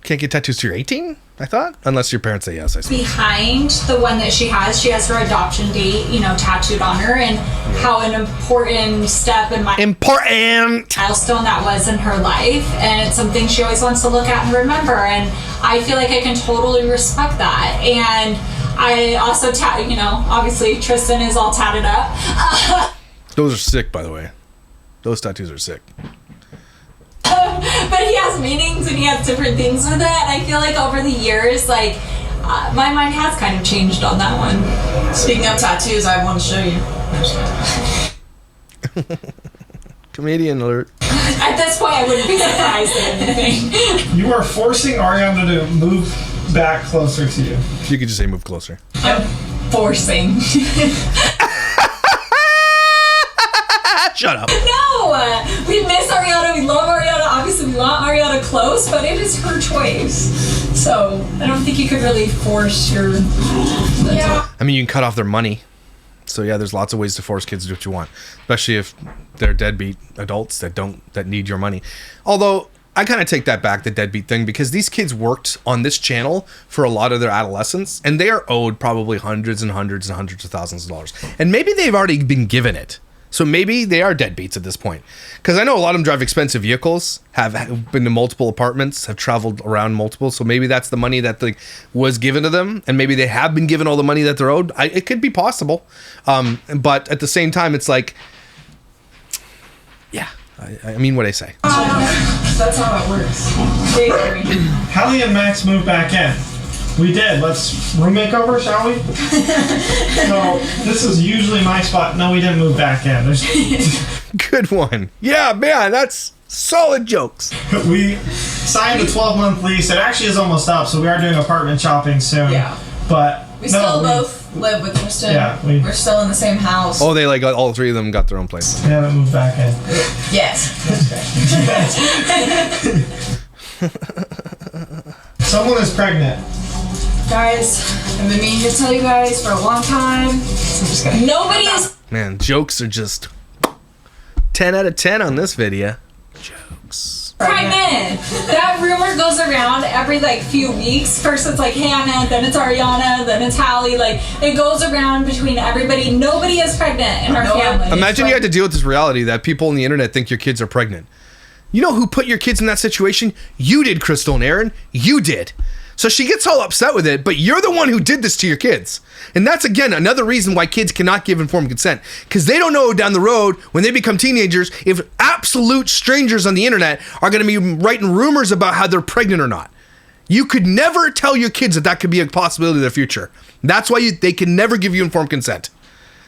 can't get tattoos till you're 18, I thought? Unless your parents say yes, I suppose. behind the one that she has her adoption date, tattooed on her, and how an important step in my Important! milestone that was in her life, and it's something she always wants to look at and remember, and I feel like I can totally respect that. And I also obviously Tristan is all tatted up. Those are sick, by the way. Those tattoos are sick. But he has meanings and he has different things with it, and I feel like over the years, my mind has kind of changed on that one. Speaking of tattoos, I have one to show you. Comedian alert. At this point, I wouldn't be surprised at anything. You are forcing Ariana to move back closer to you. You could just say move closer. I'm forcing. Shut up. No! We miss Ariana, we love Ariana, obviously we want Ariana close, but it is her choice. So, I don't think you could really force your... Yeah. I mean, you can cut off their money. So yeah, there's lots of ways to force kids to do what you want, especially if they're deadbeat adults that need your money. Although I kind of take that back, the deadbeat thing, because these kids worked on this channel for a lot of their adolescence, and they are owed probably hundreds and hundreds and hundreds of thousands of dollars. And maybe they've already been given it. So maybe they are deadbeats at this point. Because I know a lot of them drive expensive vehicles, have been to multiple apartments, have traveled around multiple. So maybe that's the money that was given to them. And maybe they have been given all the money that they're owed. It could be possible. But at the same time, it's like, yeah, I mean what I say. That's how it works. Hallie and Max moved back in. We did. Let's room makeover, shall we? So this is usually my spot. No, we didn't move back in. Good one. Yeah, man, that's solid jokes. We signed a 12-month lease. It actually is almost up, so we are doing apartment shopping soon. Yeah. But We still both live with Tristan. Yeah, we're still in the same house. Oh, they all three of them got their own place. We haven't moved back in. Yes. Someone is pregnant. Guys, I've been meaning to tell you guys for a long time. So I'm just gonna. Nobody is. Man, jokes are just 10 out of 10 on this video. Jokes. Pregnant. That rumor goes around every few weeks. First it's Hannah, then it's Ariana, then it's Hallie. It goes around between everybody. Nobody is pregnant in our family. Imagine you had to deal with this reality that people on the internet think your kids are pregnant. You know who put your kids in that situation? You did, Crystal and Aaron. You did. So she gets all upset with it, but you're the one who did this to your kids. And that's, again, another reason why kids cannot give informed consent. Because they don't know down the road, when they become teenagers, if absolute strangers on the internet are going to be writing rumors about how they're pregnant or not. You could never tell your kids that could be a possibility of their future. That's why they can never give you informed consent.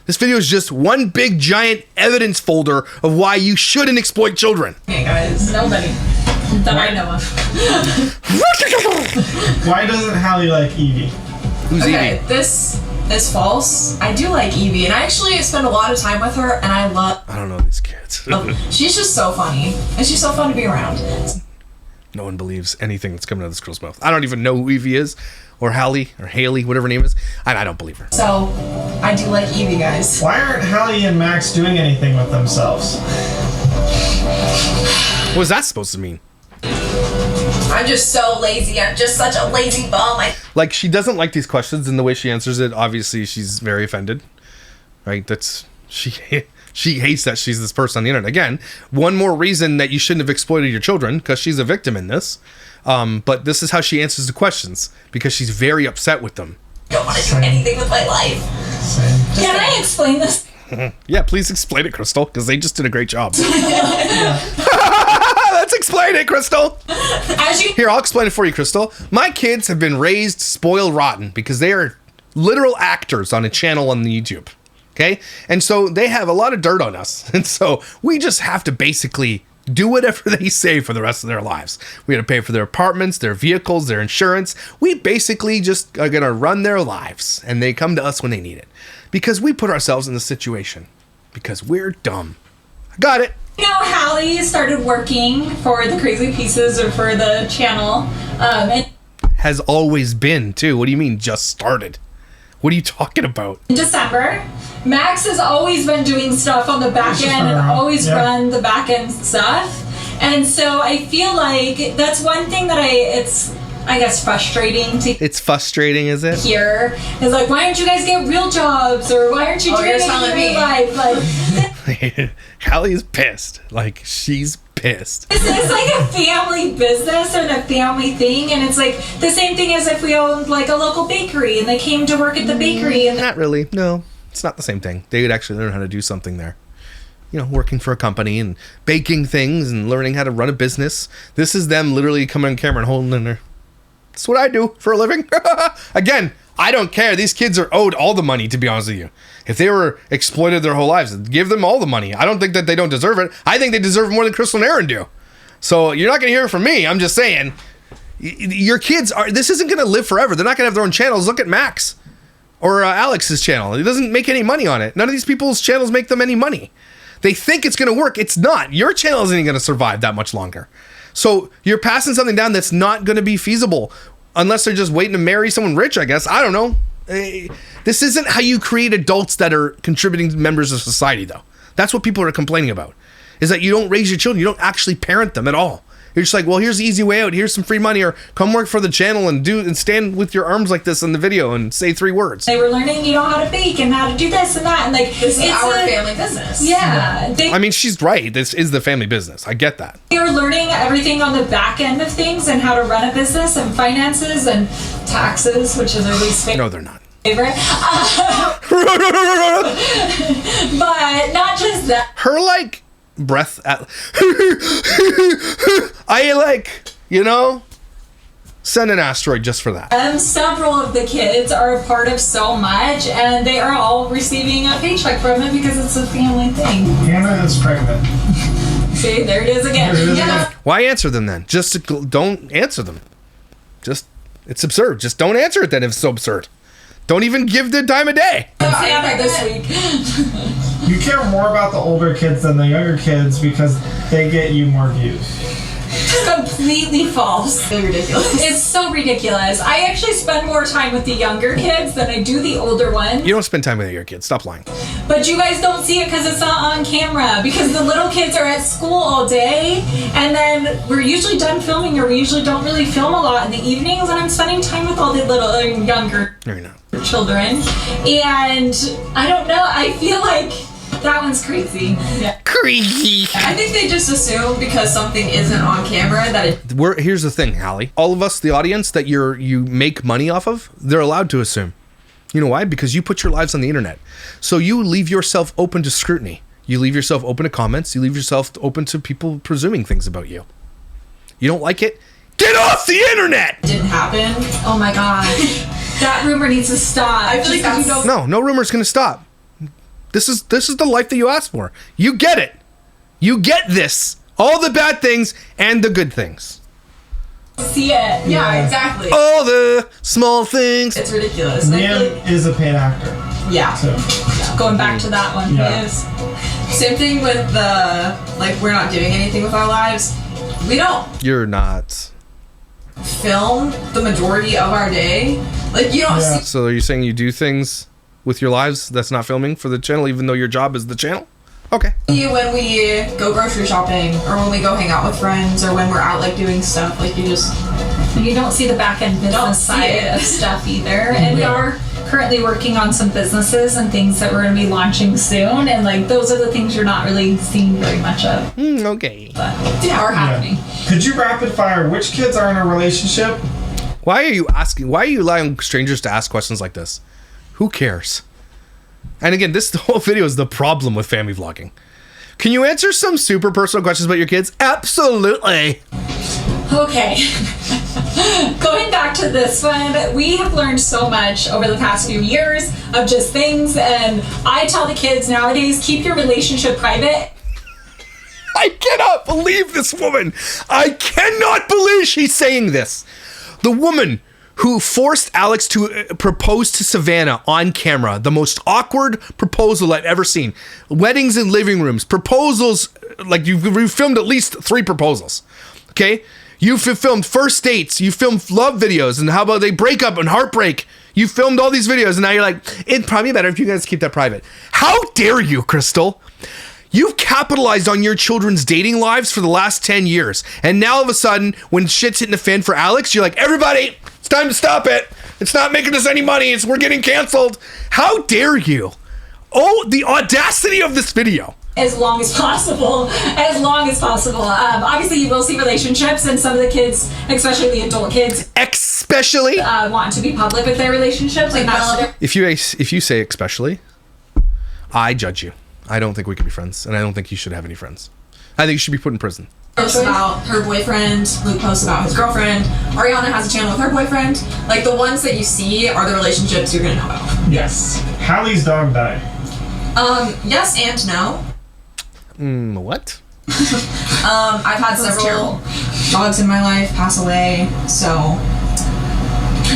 This video is just one big, giant evidence folder of why you shouldn't exploit children. Hey guys, nobody that I know of. Why doesn't Hallie like Evie? Who's Okay, Evie? this is false. I do like Evie, and I actually spend a lot of time with her, and I don't know these kids. She's just so funny, and she's so fun to be around. No one believes anything that's coming out of this girl's mouth. I don't even know who Evie is, or Hallie, or Haley, whatever her name is. I don't believe her. So, I do like Evie, guys. Why aren't Hallie and Max doing anything with themselves? What was that supposed to mean? I'm just so lazy. I'm just such a lazy bum. She doesn't like these questions, and the way she answers it, obviously she's very offended. Right? She hates that she's this person on the internet. Again, one more reason that you shouldn't have exploited your children, because she's a victim in this. But this is how she answers the questions, because she's very upset with them. I don't want to do anything with my life. Can I explain this? Yeah, please explain it, Crystal, because they just did a great job. Let's explain it, Crystal. Here, I'll explain it for you, Crystal. My kids have been raised spoiled rotten because they are literal actors on a channel on the YouTube. Okay? And so they have a lot of dirt on us. And so we just have to basically do whatever they say for the rest of their lives. We got to pay for their apartments, their vehicles, their insurance. We basically just are going to run their lives. And they come to us when they need it. Because we put ourselves in the situation. Because we're dumb. I got it. You know, Hallie started working for the Crazy Pieces or for the channel. And Has always been, too. What do you mean just started? What are you talking about? in December, Max has always been doing stuff on the back It's just end been and around, always yeah. run the back end stuff. And so I feel like that's one thing that it's, I guess, frustrating to It's frustrating, is it? hear. Is like, why don't you guys get real jobs? Or why aren't you doing you're anything telling in me. your life? Like, Hallie is pissed. Like, she's pissed. it's like a family business and a family thing. And it's like the same thing as if we owned like a local bakery and they came to work at the bakery. And Not really. No, it's not the same thing. They would actually learn how to do something there. You know, working for a company and baking things and learning how to run a business. This is them literally coming on camera and holding in there. That's what I do for a living. Again, I don't care. These kids are owed all the money, to be honest with you. If they were exploited their whole lives, give them all the money. I don't think that they don't deserve it. I think they deserve more than Crystal and Aaron do. So you're not going to hear it from me. I'm just saying, your kids are. This isn't going to live forever. They're not going to have their own channels. Look at Max or Alex's channel. He doesn't make any money on it. None of these people's channels make them any money. They think it's going to work. It's not. Your channel isn't going to survive that much longer. So you're passing something down that's not going to be feasible unless they're just waiting to marry someone rich, I guess. I don't know. This isn't how you create adults that are contributing members of society, though. That's what people are complaining about, is that you don't raise your children. You don't actually parent them at all. You're just like, well, here's the easy way out. Here's some free money, or come work for the channel and stand with your arms like this in the video and say 3 words. they were learning, you know, how to bake and how to do this and that. And like, This is it's our a- family business. Yeah. I mean, she's right. This is the family business. I get that. They were learning everything on the back end of things and how to run a business and finances and taxes, which is our least No, they're not. favorite. But not just that. Her like breath at I like, you know, send an asteroid just for that. Several of the kids are a part of so much, and they are all receiving a paycheck from it because it's a family thing. Hannah is pregnant. See, there it is again. There it is Yeah. again. Why answer them then? Don't answer them. It's absurd. Just don't answer it then if it's so absurd. Don't even give the time of day. Hannah this week. You care more about the older kids than the younger kids because they get you more views. Completely false. Really ridiculous. It's so ridiculous. I actually spend more time with the younger kids than I do the older ones. You don't spend time with your kids. Stop lying. But you guys don't see it because it's not on camera. Because the little kids are at school all day, and then we're usually done filming, or we usually don't really film a lot in the evenings, and I'm spending time with all the little younger No, you're not. children. And I don't know. I feel like that one's crazy. Yeah. Crazy. I think they just assume because something isn't on camera that it Here's the thing, Hallie. All of us, the audience that you make money off of, they're allowed to assume. You know why? Because you put your lives on the internet. So you leave yourself open to scrutiny. You leave yourself open to comments. You leave yourself open to people presuming things about you. You don't like it? Get off the internet! didn't happen. Oh my gosh. That rumor needs to stop. I feel like Just 'cause that's- you don't- No rumor's gonna stop. This is the life that you asked for. You get it. You get this. All the bad things and the good things. see it. Yeah, exactly. All the small things. It's ridiculous. And I feel Liam like- is a paid actor. yeah. So Going back to that one, Yeah. yes. Same thing with the, like, we're not doing anything with our lives. We don't You're not. film the majority of our day. Like, you don't Yeah. see. So are you saying you do things with your lives that's not filming for the channel, even though your job is the channel? Okay. You when we go grocery shopping, or when we go hang out with friends, or when we're out like doing stuff, like you just You don't see the back end Don't business see side it. of stuff either. And we are currently working on some businesses and things that we're going to be launching soon. And like those are the things you're not really seeing very much of, Okay. but are happening. could you rapid fire which kids are in a relationship? Why are you asking? Why are you allowing strangers to ask questions like this? Who cares? And again, the whole video is the problem with family vlogging. Can you answer some super personal questions about your kids? Absolutely. Okay. Going back to this one, we have learned so much over the past few years of just things. And I tell the kids nowadays, keep your relationship private. I cannot believe this woman. I cannot believe she's saying this. The woman who forced Alex to propose to Savannah on camera, the most awkward proposal I've ever seen. Weddings in living rooms, proposals like you've filmed at least 3 proposals. Okay? You've filmed first dates, you filmed love videos, and how about they break up and heartbreak? You filmed all these videos, and now you're like, it'd probably be better if you guys keep that private. How dare you, Crystal? You've capitalized on your children's dating lives for the last 10 years. And now all of a sudden, when shit's hitting the fan for Alex, you're like, everybody, it's time to stop it. It's not making us any money. We're getting canceled. How dare you? Oh, the audacity of this video. As long as possible. Obviously, you will see relationships, and some of the kids, especially the adult kids, want to be public with their relationships. Like if you say especially, I judge you. I don't think we can be friends, and I don't think you should have any friends. I think you should be put in prison. Posts about her boyfriend. Luke posts about his girlfriend. Ariana has a channel with her boyfriend. Like, the ones that you see are the relationships you're gonna know about. Yes. Hallie's dog died. Yes and no. What? I've had several dogs in my life pass away, so.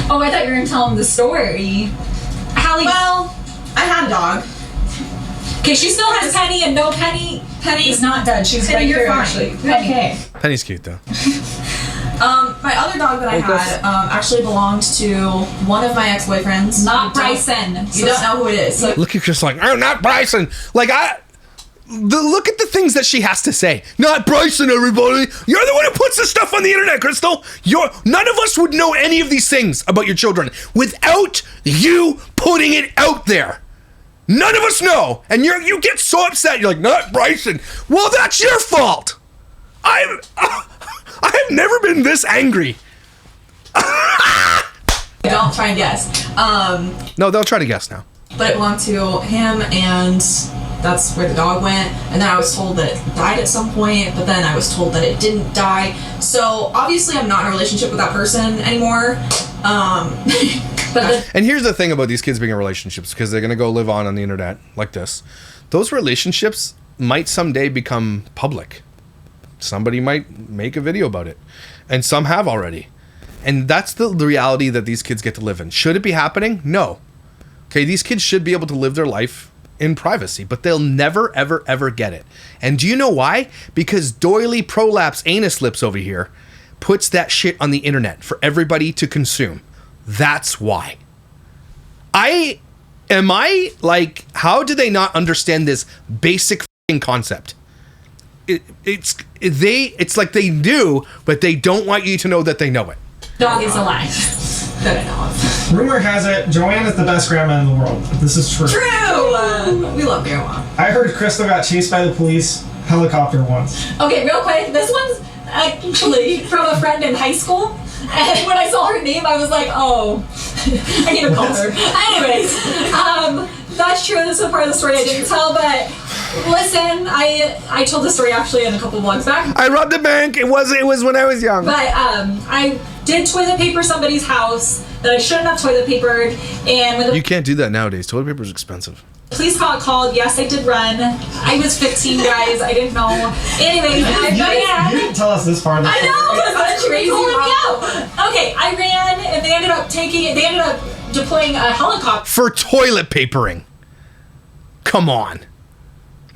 Oh, I thought you were gonna tell him the story. Hallie. Well, I had a dog. Okay, she still has Penny, and no, Penny is not dead. She's Penny, right you're here, fine. actually. Okay. Penny's cute though. My other dog that I had actually belonged to one of my ex-boyfriends. Not Bryson. You don't know who it is. So Look, you're just like, oh, not Bryson. Like, look at the things that she has to say. Not Bryson, everybody. You're the one who puts this stuff on the internet, Crystal. None of us would know any of these things about your children without you putting it out there. None of us know. And you get so upset. You're like, not Bryson. Well, that's your fault. I have never been this angry. don't try and guess. No, they'll try to guess now. But it belonged to him, and that's where the dog went. And then I was told that it died at some point, but then I was told that it didn't die. So obviously I'm not in a relationship with that person anymore. And here's the thing about these kids being in relationships, because they're going to go live on the internet like this. Those relationships might someday become public. Somebody might make a video about it. And some have already. And that's the reality that these kids get to live in. Should it be happening? No. Okay, these kids should be able to live their life in privacy, but they'll never, ever, ever get it. And do you know why? Because doily prolapse anus lips over here puts that shit on the internet for everybody to consume. That's why. How do they not understand this basic f***ing concept? It's like they do, but they don't want you to know that they know it. Dog is alive. That I know of. Rumor has it, Joanne is the best grandma in the world. This is true. True! We love Grandma. I heard Crystal got chased by the police helicopter once. Okay, real quick, this one's actually from a friend in high school. And when I saw her name, I was like, oh, I need to call her. Anyways, that's true. This is a part of the story I didn't tell, but listen, I told the story actually in a couple vlogs back. I robbed a bank. It was when I was young. But I did toilet paper somebody's house that I shouldn't have toilet papered, and when the You can't do that nowadays. Toilet paper is expensive. police called, yes, I did run. I was 15, guys. I didn't know. Anyways, I ran. You didn't tell us this part of the I story. know, because that's crazy. Pulling me out. Okay, I ran, and they ended up deploying a helicopter. For toilet papering. Come on.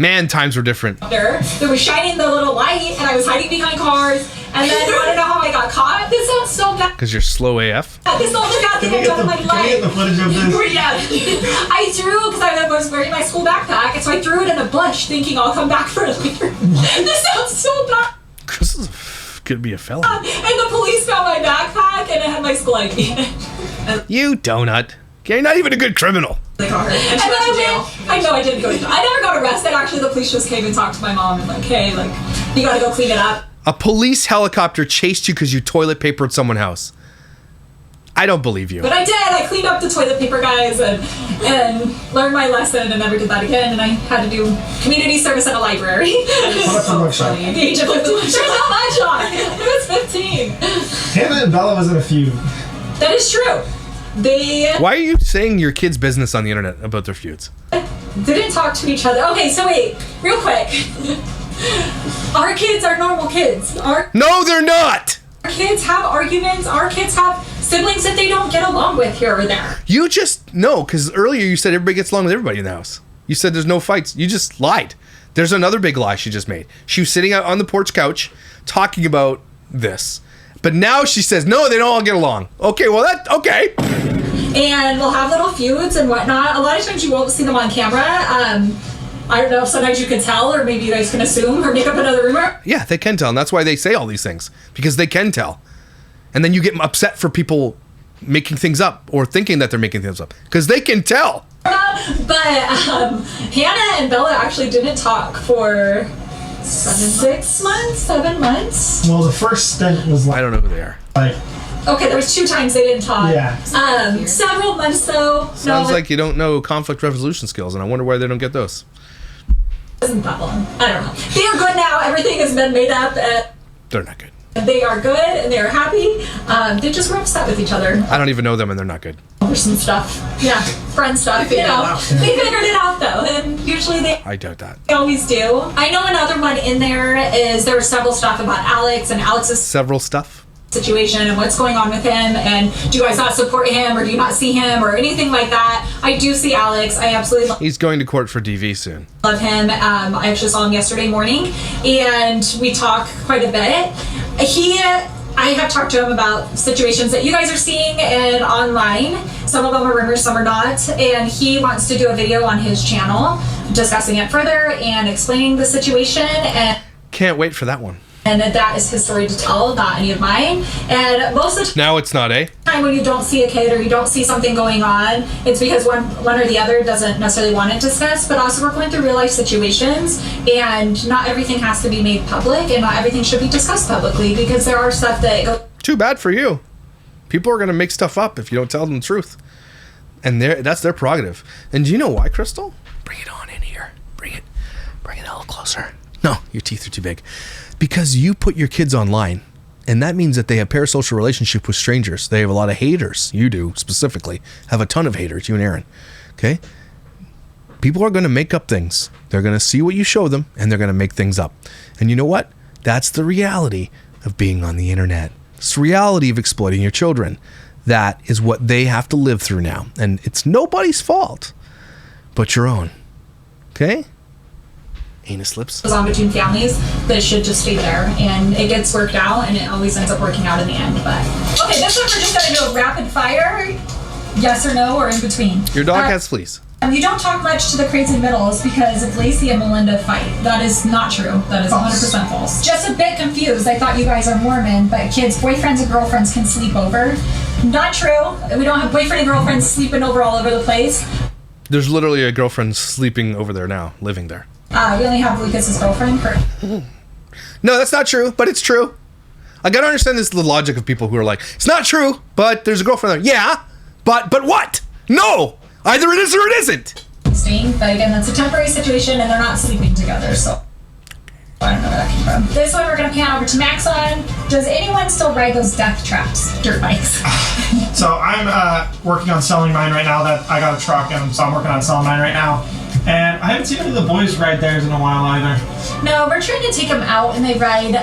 Man, times were different. That was shining the little light, and I was hiding behind cars. And then, you want to know how I got caught? This sounds so bad. Because you're slow AF? This is the only bad thing I've done in my Can we get the life. footage of this? Yeah. I threw, because I was wearing my school backpack, and so I threw it in a bush thinking I'll come back for it later. This sounds so bad. This could be a felon. And the police found my backpack, and it had my school ID in it. You donut. You're not even a good criminal. They caught her. And And she then went to jail. I know I didn't go to jail. I never got arrested. Actually, the police just came and talked to my mom and like, hey, like, you gotta go clean it up. A police helicopter chased you because you toilet papered someone's house. I don't believe you. But I did. I cleaned up the toilet paper, guys, and learned my lesson and never did that again. And I had to do community service at a library. Put up the mugshot. At the age of 15. There's no mugshot. I was 15. Hannah and Bella was in a feud. That is true. They Why are you saying your kids' business on the internet about their feuds? didn't talk to each other. Okay, so wait, real quick. Our kids are normal kids. No, they're not! Our kids have arguments. Our kids have siblings that they don't get along with here or there. You just, no, because earlier you said everybody gets along with everybody in the house. You said there's no fights. You just lied. There's another big lie she just made. She was sitting out on the porch couch talking about this. But now she says, no, they don't all get along. Okay, well, okay. And we'll have little feuds and whatnot. A lot of times you won't see them on camera. I don't know if sometimes you can tell, or maybe you guys can assume or make up another rumor. Yeah, they can tell, and that's why they say all these things, because they can tell. And then you get upset for people making things up or thinking that they're making things up, because they can tell. But Hannah and Bella actually didn't talk for 7 months. Well, the first stint was I don't know who they are. Okay, there was 2 times they didn't talk. Yeah. Several months though. Sounds like you don't know conflict resolution skills, and I wonder why they don't get those. Isn't that long? I don't know. They are good now. Everything has been made up. They're not good. They are good and they are happy. They just were upset with each other I don't even know them, and they're not good. over some stuff. Yeah, friend stuff. You know, they figured it out though, and usually they I doubt that. always do. I know another one in there is there was several stuff about Alex and Alex's Several stuff. situation and what's going on with him, and do you guys not support him or do you not see him or anything like that. I do see Alex. I absolutely He's going to court for DV soon. love him. I actually saw him yesterday morning and we talk quite a bit. I have talked to him about situations that you guys are seeing and online. Some of them are rumors, some are not, and he wants to do a video on his channel discussing it further and explaining the situation, and Can't wait for that one. that is his story to tell, not any of mine. And most of the Now it's not, eh? time when you don't see a kid or you don't see something going on, it's because one or the other doesn't necessarily want to discuss, but also we're going through real life situations, and not everything has to be made public, and not everything should be discussed publicly, because there are stuff that goes Too bad for you. People are going to make stuff up if you don't tell them the truth. And that's their prerogative. And do you know why, Crystal? Bring it on in here. Bring it a little closer. No, your teeth are too big. Because you put your kids online, and that means that they have parasocial relationship with strangers. They have a lot of haters. You do, specifically. Have a ton of haters, you and Aaron. Okay? People are going to make up things. They're going to see what you show them, and they're going to make things up. And you know what? That's the reality of being on the internet. It's the reality of exploiting your children. That is what they have to live through now. And it's nobody's fault but your own. Okay? Anus lips. on between families that should just stay there, and it gets worked out, and it always ends up working out in the end. But okay, this one we're just gonna do a rapid fire, yes or no, or in between. Your dog has fleas. You don't talk much to the crazy middles because of Lacey and Melinda fight. That is not true. That is 100% false. Just a bit confused. I thought you guys are Mormon, but kids, boyfriends and girlfriends can sleep over. Not true. We don't have boyfriend and girlfriends sleeping over all over the place. There's literally a girlfriend sleeping over there now, living there. We only have Lucas's girlfriend. No, that's not true, but it's true. I gotta understand the logic of people who are like, it's not true, but there's a girlfriend there. Yeah, but what? No! Either it is or it isn't! Staying, but again, that's a temporary situation, and they're not sleeping together, so I don't know where that came from. This one we're gonna pan over to Max on. Does anyone still ride those death traps, dirt bikes? So I'm working on selling mine right now. That I got a truck, and so I'm working on selling mine right now. And I haven't seen any of the boys ride theirs in a while either. No, we're trying to take them out, and they ride.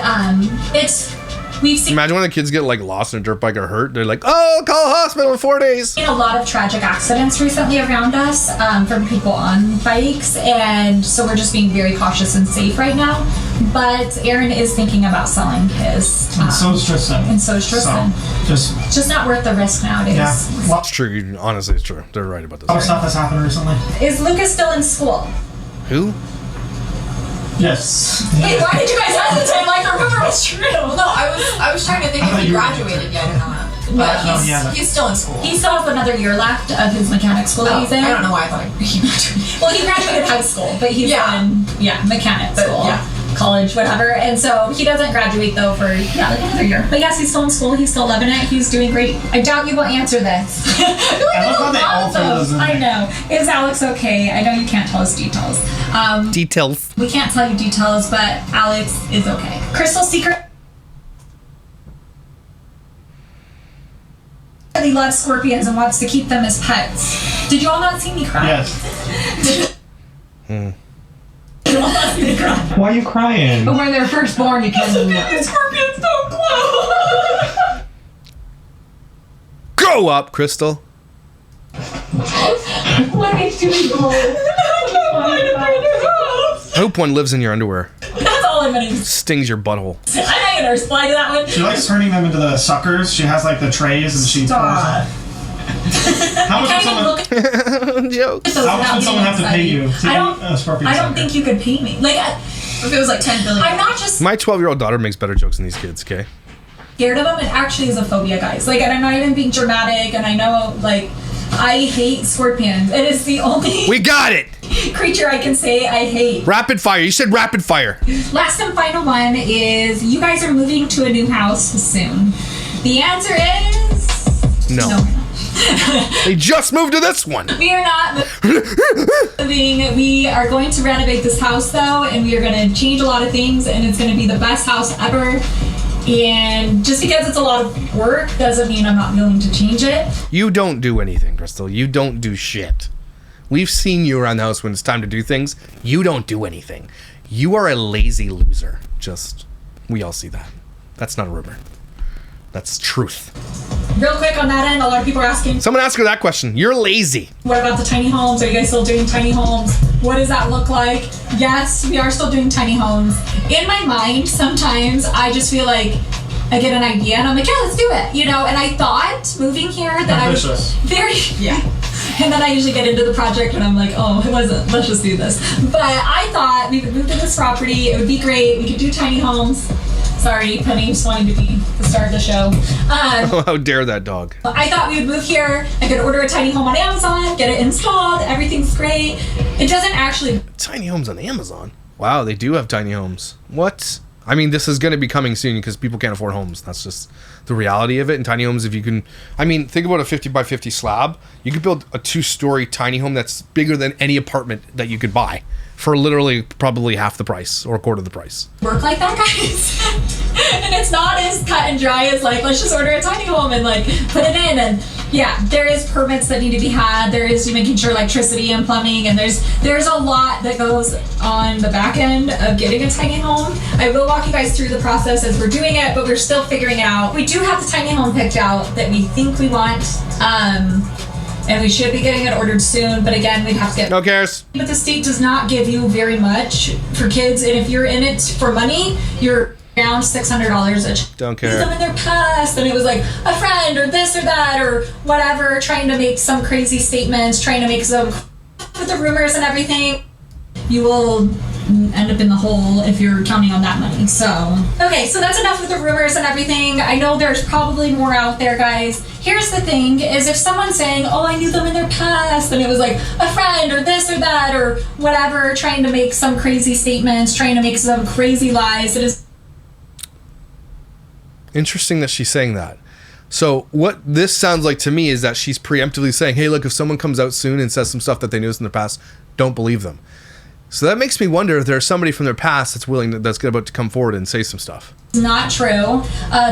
We've seen Imagine when the kids get like lost in a dirt bike or hurt. They're like, oh, call a hospital in 4 days. a lot of tragic accidents recently around us from people on bikes, and so we're just being very cautious and safe right now. But Aaron is thinking about selling his. And so is Tristan. And so is Tristan. So, It's just not worth the risk nowadays. yeah. It's true. Honestly, it's true. They're right about A lot of this. stuff has happened recently. Is Lucas still in school? Who? Yes. Wait, why did you guys hesitate like the rumor was true? No, I was trying to think I if thought he you were- graduated yet or not. No, But no, he hasn't. he's still in school. He still has another year left of his mechanic school that he's in. I don't know why I thought he graduated. Well, he graduated high school, but he's in mechanic school, college, whatever. And so he doesn't graduate though for like another year. But yes, he's still in school. He's still loving it. He's doing great. I doubt you will answer this. I love how they all throw those in I there. know. Is Alex okay? I know you can't tell us details. Details. We can't tell you details, but Alex is okay. Crystal's secret. He loves scorpions and wants to keep them as pets. Did you all not see me cry? Yes. Did you all not see me cry? Why are you crying? But when they're first born, you can't do that. Scorpions don't glow. Grow up, Crystal. What makes you go? I hope one lives in your underwear. That's all I'm gonna use. Stings your butthole. I'm not gonna reply to that one. She likes turning them into the suckers. She has like the trays and she Stop. How much would Can't even someone, look at Jokes. those how much without would someone being have to pay you inside. to I eat don't. a scorpion I don't sucker? think you could pay me. Like, If it was like 10 billion. I'm not just My 12-year-old daughter makes better jokes than these kids, okay? scared of them. It actually is a phobia, guys. Like, and I'm not even being dramatic. And I know, like, I hate scorpions. It is the only We got it! creature I can say I hate. Rapid fire. You said rapid fire. Last and final one is you guys are moving to a new house soon. The answer is No. They just moved to this one. We are not moving. We are going to renovate this house though, and we are going to change a lot of things, and it's going to be the best house ever. And just because it's a lot of work doesn't mean I'm not willing to change it. You don't do anything, Crystal. You don't do shit. We've seen you around the house when it's time to do things. You don't do anything. You are a lazy loser. We all see that. That's not a rumor. That's truth. Real quick on that end, a lot of people are asking, Someone ask her that question. You're lazy. what about the tiny homes? Are you guys still doing tiny homes? What does that look like? Yes, we are still doing tiny homes. In my mind, sometimes I just feel like I get an idea and I'm like, yeah, let's do it. You know, and I thought moving here that I was Ambitious. very, yeah. And then I usually get into the project and I'm like, oh, it wasn't, let's just do this. But I thought we would move to this property. It would be great. We could do tiny homes. Sorry, Penny just wanted to be the star of the show. Oh, how dare that dog. I thought we would move here. I could order a tiny home on Amazon, get it installed. Everything's great. It doesn't actually. Tiny homes on Amazon. Wow, they do have tiny homes. What? I mean, this is going to be coming soon because people can't afford homes. That's just the reality of it. And tiny homes, if you can, I mean, think about a 50 by 50 slab. You could build a 2-story tiny home that's bigger than any apartment that you could buy for literally probably half the price or a quarter of the price. Work like that, guys. And it's not as cut and dry as like, let's just order a tiny home and like put it in. And yeah, there is permits that need to be had. There is making sure electricity and plumbing, and there's a lot that goes on the back end of getting a tiny home. I will walk you guys through the process as we're doing it, but we're still figuring it out. We do have the tiny home picked out that we think we want. And we should be getting it ordered soon, but again, we'd have to get. No cares. But the state does not give you very much for kids, and if you're in it for money, you're around $600 each. Don't Them care. in their past, and it was like a friend or this or that or whatever, trying to make some crazy statements, trying to make some with the rumors and everything. You will end up in the hole if you're counting on that money. So, okay, so that's enough with the rumors and everything. I know there's probably more out there, guys. Here's the thing, is if someone's saying, oh, I knew them in their past, and it was like a friend or this or that or whatever, trying to make some crazy statements, trying to make some crazy lies, it is Interesting that she's saying that. So what this sounds like to me is that she's preemptively saying, hey, look, if someone comes out soon and says some stuff that they knew in their past, don't believe them. So that makes me wonder if there's somebody from their past that's about to come forward and say some stuff. not true.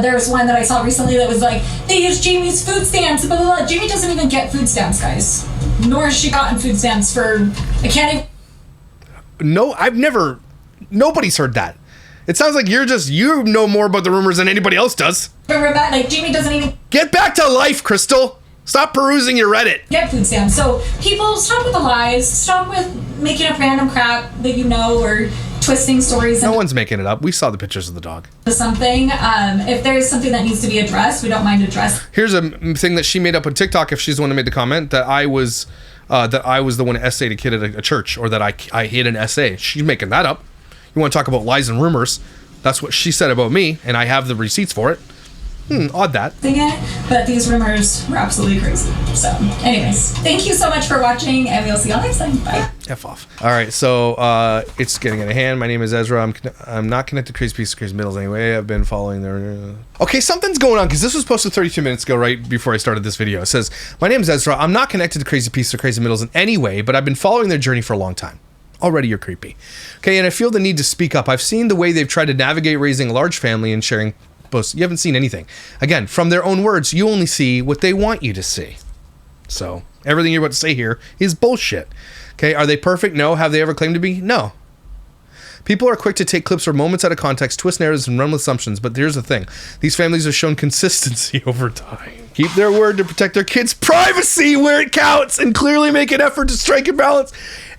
There's one that I saw recently that was like, they use Jamie's food stamps, blah, blah, blah. Jamie doesn't even get food stamps, guys. Nor has she gotten food stamps for, I can't even. No, nobody's heard that. It sounds like you know more about the rumors than anybody else does. Remember that? Like, Jamie doesn't even Get back to life, Crystal. Stop perusing your Reddit. get food stamps. So people, stop with the lies. Stop with making up random crap that you know or twisting stories No into one's making it up. We saw the pictures of the dog. something. If there's something that needs to be addressed, we don't mind addressing. Here's a thing that she made up on TikTok. If she's the one who made the comment that I was the one who essayed a kid at a church, or that I hid an essay. She's making that up. You want to talk about lies and rumors? That's what she said about me, and I have the receipts for it. Odd that. It, but these rumors were absolutely crazy. So, anyways, thank you so much for watching, and we'll see y'all next time. Bye. F off. All right, so it's getting out of hand. My name is Ezra. I'm not connected to Crazy Piece of Crazy Middles anyway. I've been following their... Okay, something's going on, because this was posted 32 minutes ago, right before I started this video. It says, my name is Ezra. I'm not connected to Crazy Piece of Crazy Middles in any way, but I've been following their journey for a long time. Already you're creepy. Okay, and I feel the need to speak up. I've seen the way they've tried to navigate raising a large family and sharing posts. You haven't seen anything. Again, from their own words, you only see what they want you to see. So, everything you're about to say here is bullshit. Okay, are they perfect? No. Have they ever claimed to be? No. People are quick to take clips or moments out of context, twist narratives, and run with assumptions, but here's the thing. These families have shown consistency over time. Keep their word to protect their kids' privacy where it counts and clearly make an effort to strike a balance.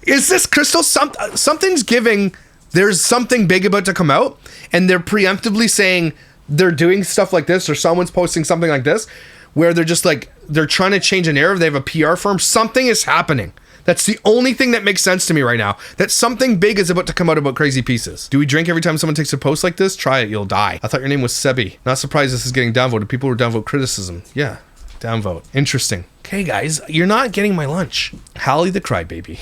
Is this Crystal? Something's giving. There's something big about to come out, and they're preemptively saying they're doing stuff like this, or someone's posting something like this, where they're just like, they're trying to change a narrative. They have a PR firm. Something is happening. That's the only thing that makes sense to me right now. That something big is about to come out about Crazy Pieces. Do we drink every time someone takes a post like this? Try it, you'll die. I thought your name was Sebi. Not surprised this is getting downvoted. People who downvote criticism. Yeah, downvote. Interesting. Okay, guys, you're not getting my lunch. Hallie the crybaby.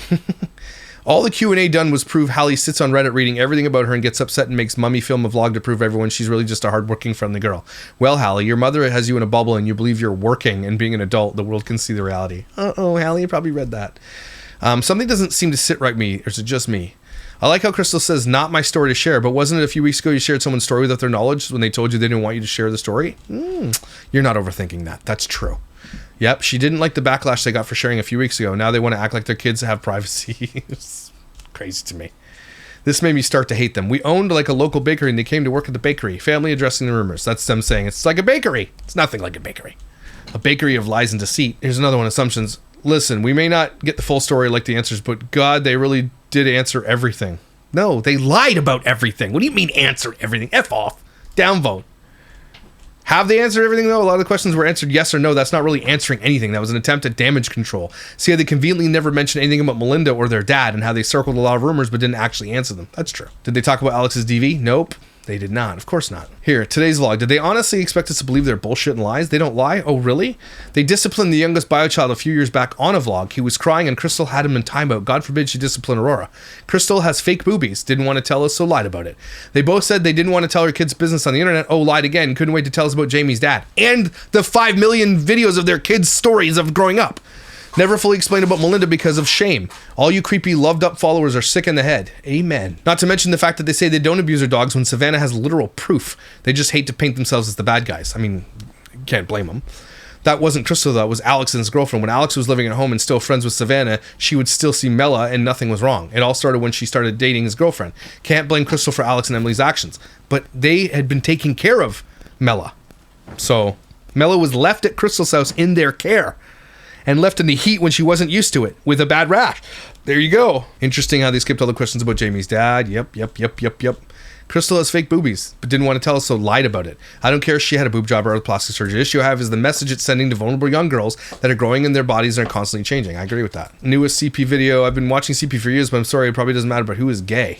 All the Q&A done was prove Hallie sits on Reddit reading everything about her and gets upset and makes Mummy film a vlog to prove everyone she's really just a hardworking, friendly girl. Well, Hallie, your mother has you in a bubble and you believe you're working, and being an adult, the world can see the reality. Uh-oh, Hallie, you probably read that. Something doesn't seem to sit right with me, or is it just me? I like how Crystal says, not my story to share, but wasn't it a few weeks ago you shared someone's story without their knowledge when they told you they didn't want you to share the story? You're not overthinking that. That's true. Yep, she didn't like the backlash they got for sharing a few weeks ago. Now they want to act like their kids have privacy. It's crazy to me. This made me start to hate them. We owned like a local bakery and they came to work at the bakery. Family addressing the rumors. That's them saying it's like a bakery. It's nothing like a bakery. A bakery of lies and deceit. Here's another one. Assumptions. Listen, we may not get the full story like the answers, but God, they really did answer everything. No, they lied about everything. What do you mean answered everything? F off. Downvote. Have they answered everything, though? A lot of the questions were answered yes or no. That's not really answering anything. That was an attempt at damage control. See how they conveniently never mentioned anything about Melinda or their dad, and how they circled a lot of rumors but didn't actually answer them. That's true. Did they talk about Alex's DV? Nope. They did not. Of course not. Here, today's vlog. Did they honestly expect us to believe their bullshit and lies? They don't lie? Oh, really? They disciplined the youngest bio child a few years back on a vlog. He was crying and Crystal had him in timeout. God forbid she disciplined Aurora. Crystal has fake boobies. Didn't want to tell us, so lied about it. They both said they didn't want to tell her kids' business on the internet. Oh, lied again. Couldn't wait to tell us about Jamie's dad. And the 5 million videos of their kids' stories of growing up. Never fully explained about Melinda because of shame. All you creepy loved up followers are sick in the head. Amen. Not to mention the fact that they say they don't abuse their dogs when Savannah has literal proof. They just hate to paint themselves as the bad guys. I mean, can't blame them. That wasn't Crystal though, it was Alex and his girlfriend. When Alex was living at home and still friends with Savannah, she would still see Mela and nothing was wrong. It all started when she started dating his girlfriend. Can't blame Crystal for Alex and Emily's actions. But they had been taking care of Mela. So Mela was left at Crystal's house in their care. And left in the heat when she wasn't used to it, with a bad rash. There you go. Interesting how they skipped all the questions about Jamie's dad. Yep. Crystal has fake boobies, but didn't want to tell us, so lied about it. I don't care if she had a boob job or a plastic surgery. The issue I have is the message it's sending to vulnerable young girls that are growing in their bodies and are constantly changing. I agree with that. Newest CP video. I've been watching CP for years, but I'm sorry, it probably doesn't matter, but who is gay?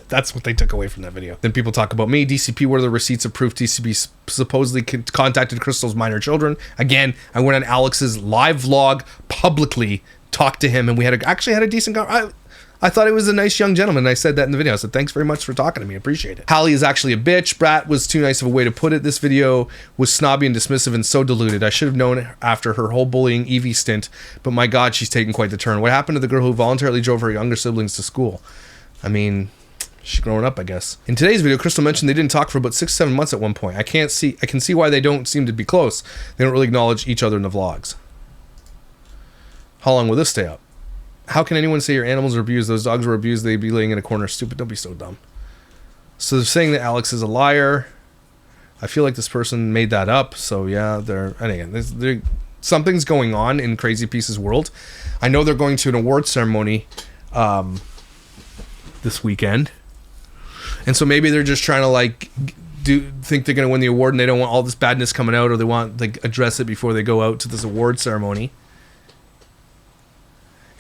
That's what they took away from that video. Then people talk about me. DCP, what are the receipts of proof DCP supposedly contacted Crystal's minor children? Again, I went on Alex's live vlog publicly, talked to him, and we actually had a decent I thought he was a nice young gentleman, and I said that in the video. I said, thanks very much for talking to me. I appreciate it. Hallie is actually a bitch. Brat was too nice of a way to put it. This video was snobby and dismissive and so diluted. I should have known after her whole bullying Evie stint, but my God, she's taken quite the turn. What happened to the girl who voluntarily drove her younger siblings to school? I mean, she's growing up, I guess. In today's video, Crystal mentioned they didn't talk for about 6-7 months at one point. I can see why they don't seem to be close. They don't really acknowledge each other in the vlogs. How long will this stay up? How can anyone say your animals are abused? Those dogs were abused. They'd be laying in a corner. Stupid. Don't be so dumb. So they're saying that Alex is a liar. I feel like this person made that up. So yeah, and again, something's going on in Crazy Pieces world. I know they're going to an award ceremony this weekend. And so maybe they're just trying to think they're going to win the award and they don't want all this badness coming out, or they want address it before they go out to this award ceremony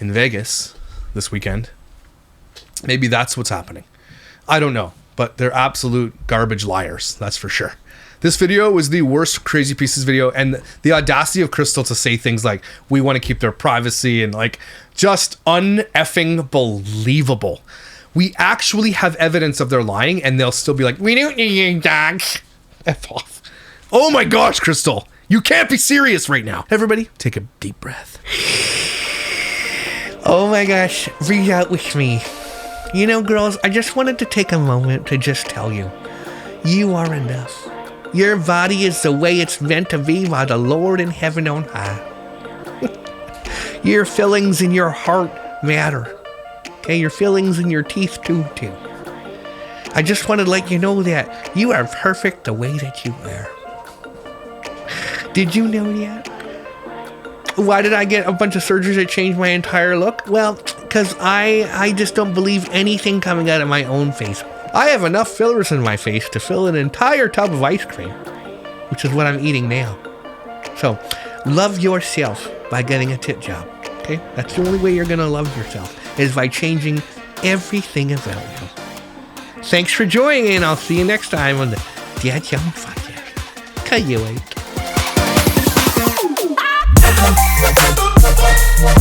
in Vegas this weekend. Maybe that's what's happening. I don't know, but they're absolute garbage liars. That's for sure. This video was the worst Crazy Pieces video, and the audacity of Crystal to say things like, we want to keep their privacy, and just un-effing believable. We actually have evidence of their lying, and they'll still be like, we don't need your dogs. F off. Oh my gosh, Crystal. You can't be serious right now. Everybody, take a deep breath. Oh my gosh, breathe out with me. You know, girls, I just wanted to take a moment to just tell you, you are enough. Your body is the way it's meant to be by the Lord in heaven on high. Your feelings and your heart matter. Okay, your feelings and your teeth too. I just want to let you know that you are perfect the way that you are. Did you know that? Why did I get a bunch of surgeries that changed my entire look? Well, because I just don't believe anything coming out of my own face. I have enough fillers in my face to fill an entire tub of ice cream, which is what I'm eating now. So, love yourself by getting a tit job, okay? That's the only way you're going to love yourself, is by changing everything about you. Thanks for joining, and I'll see you next time on the Dad Young Podcast. Ka-you-wait. One.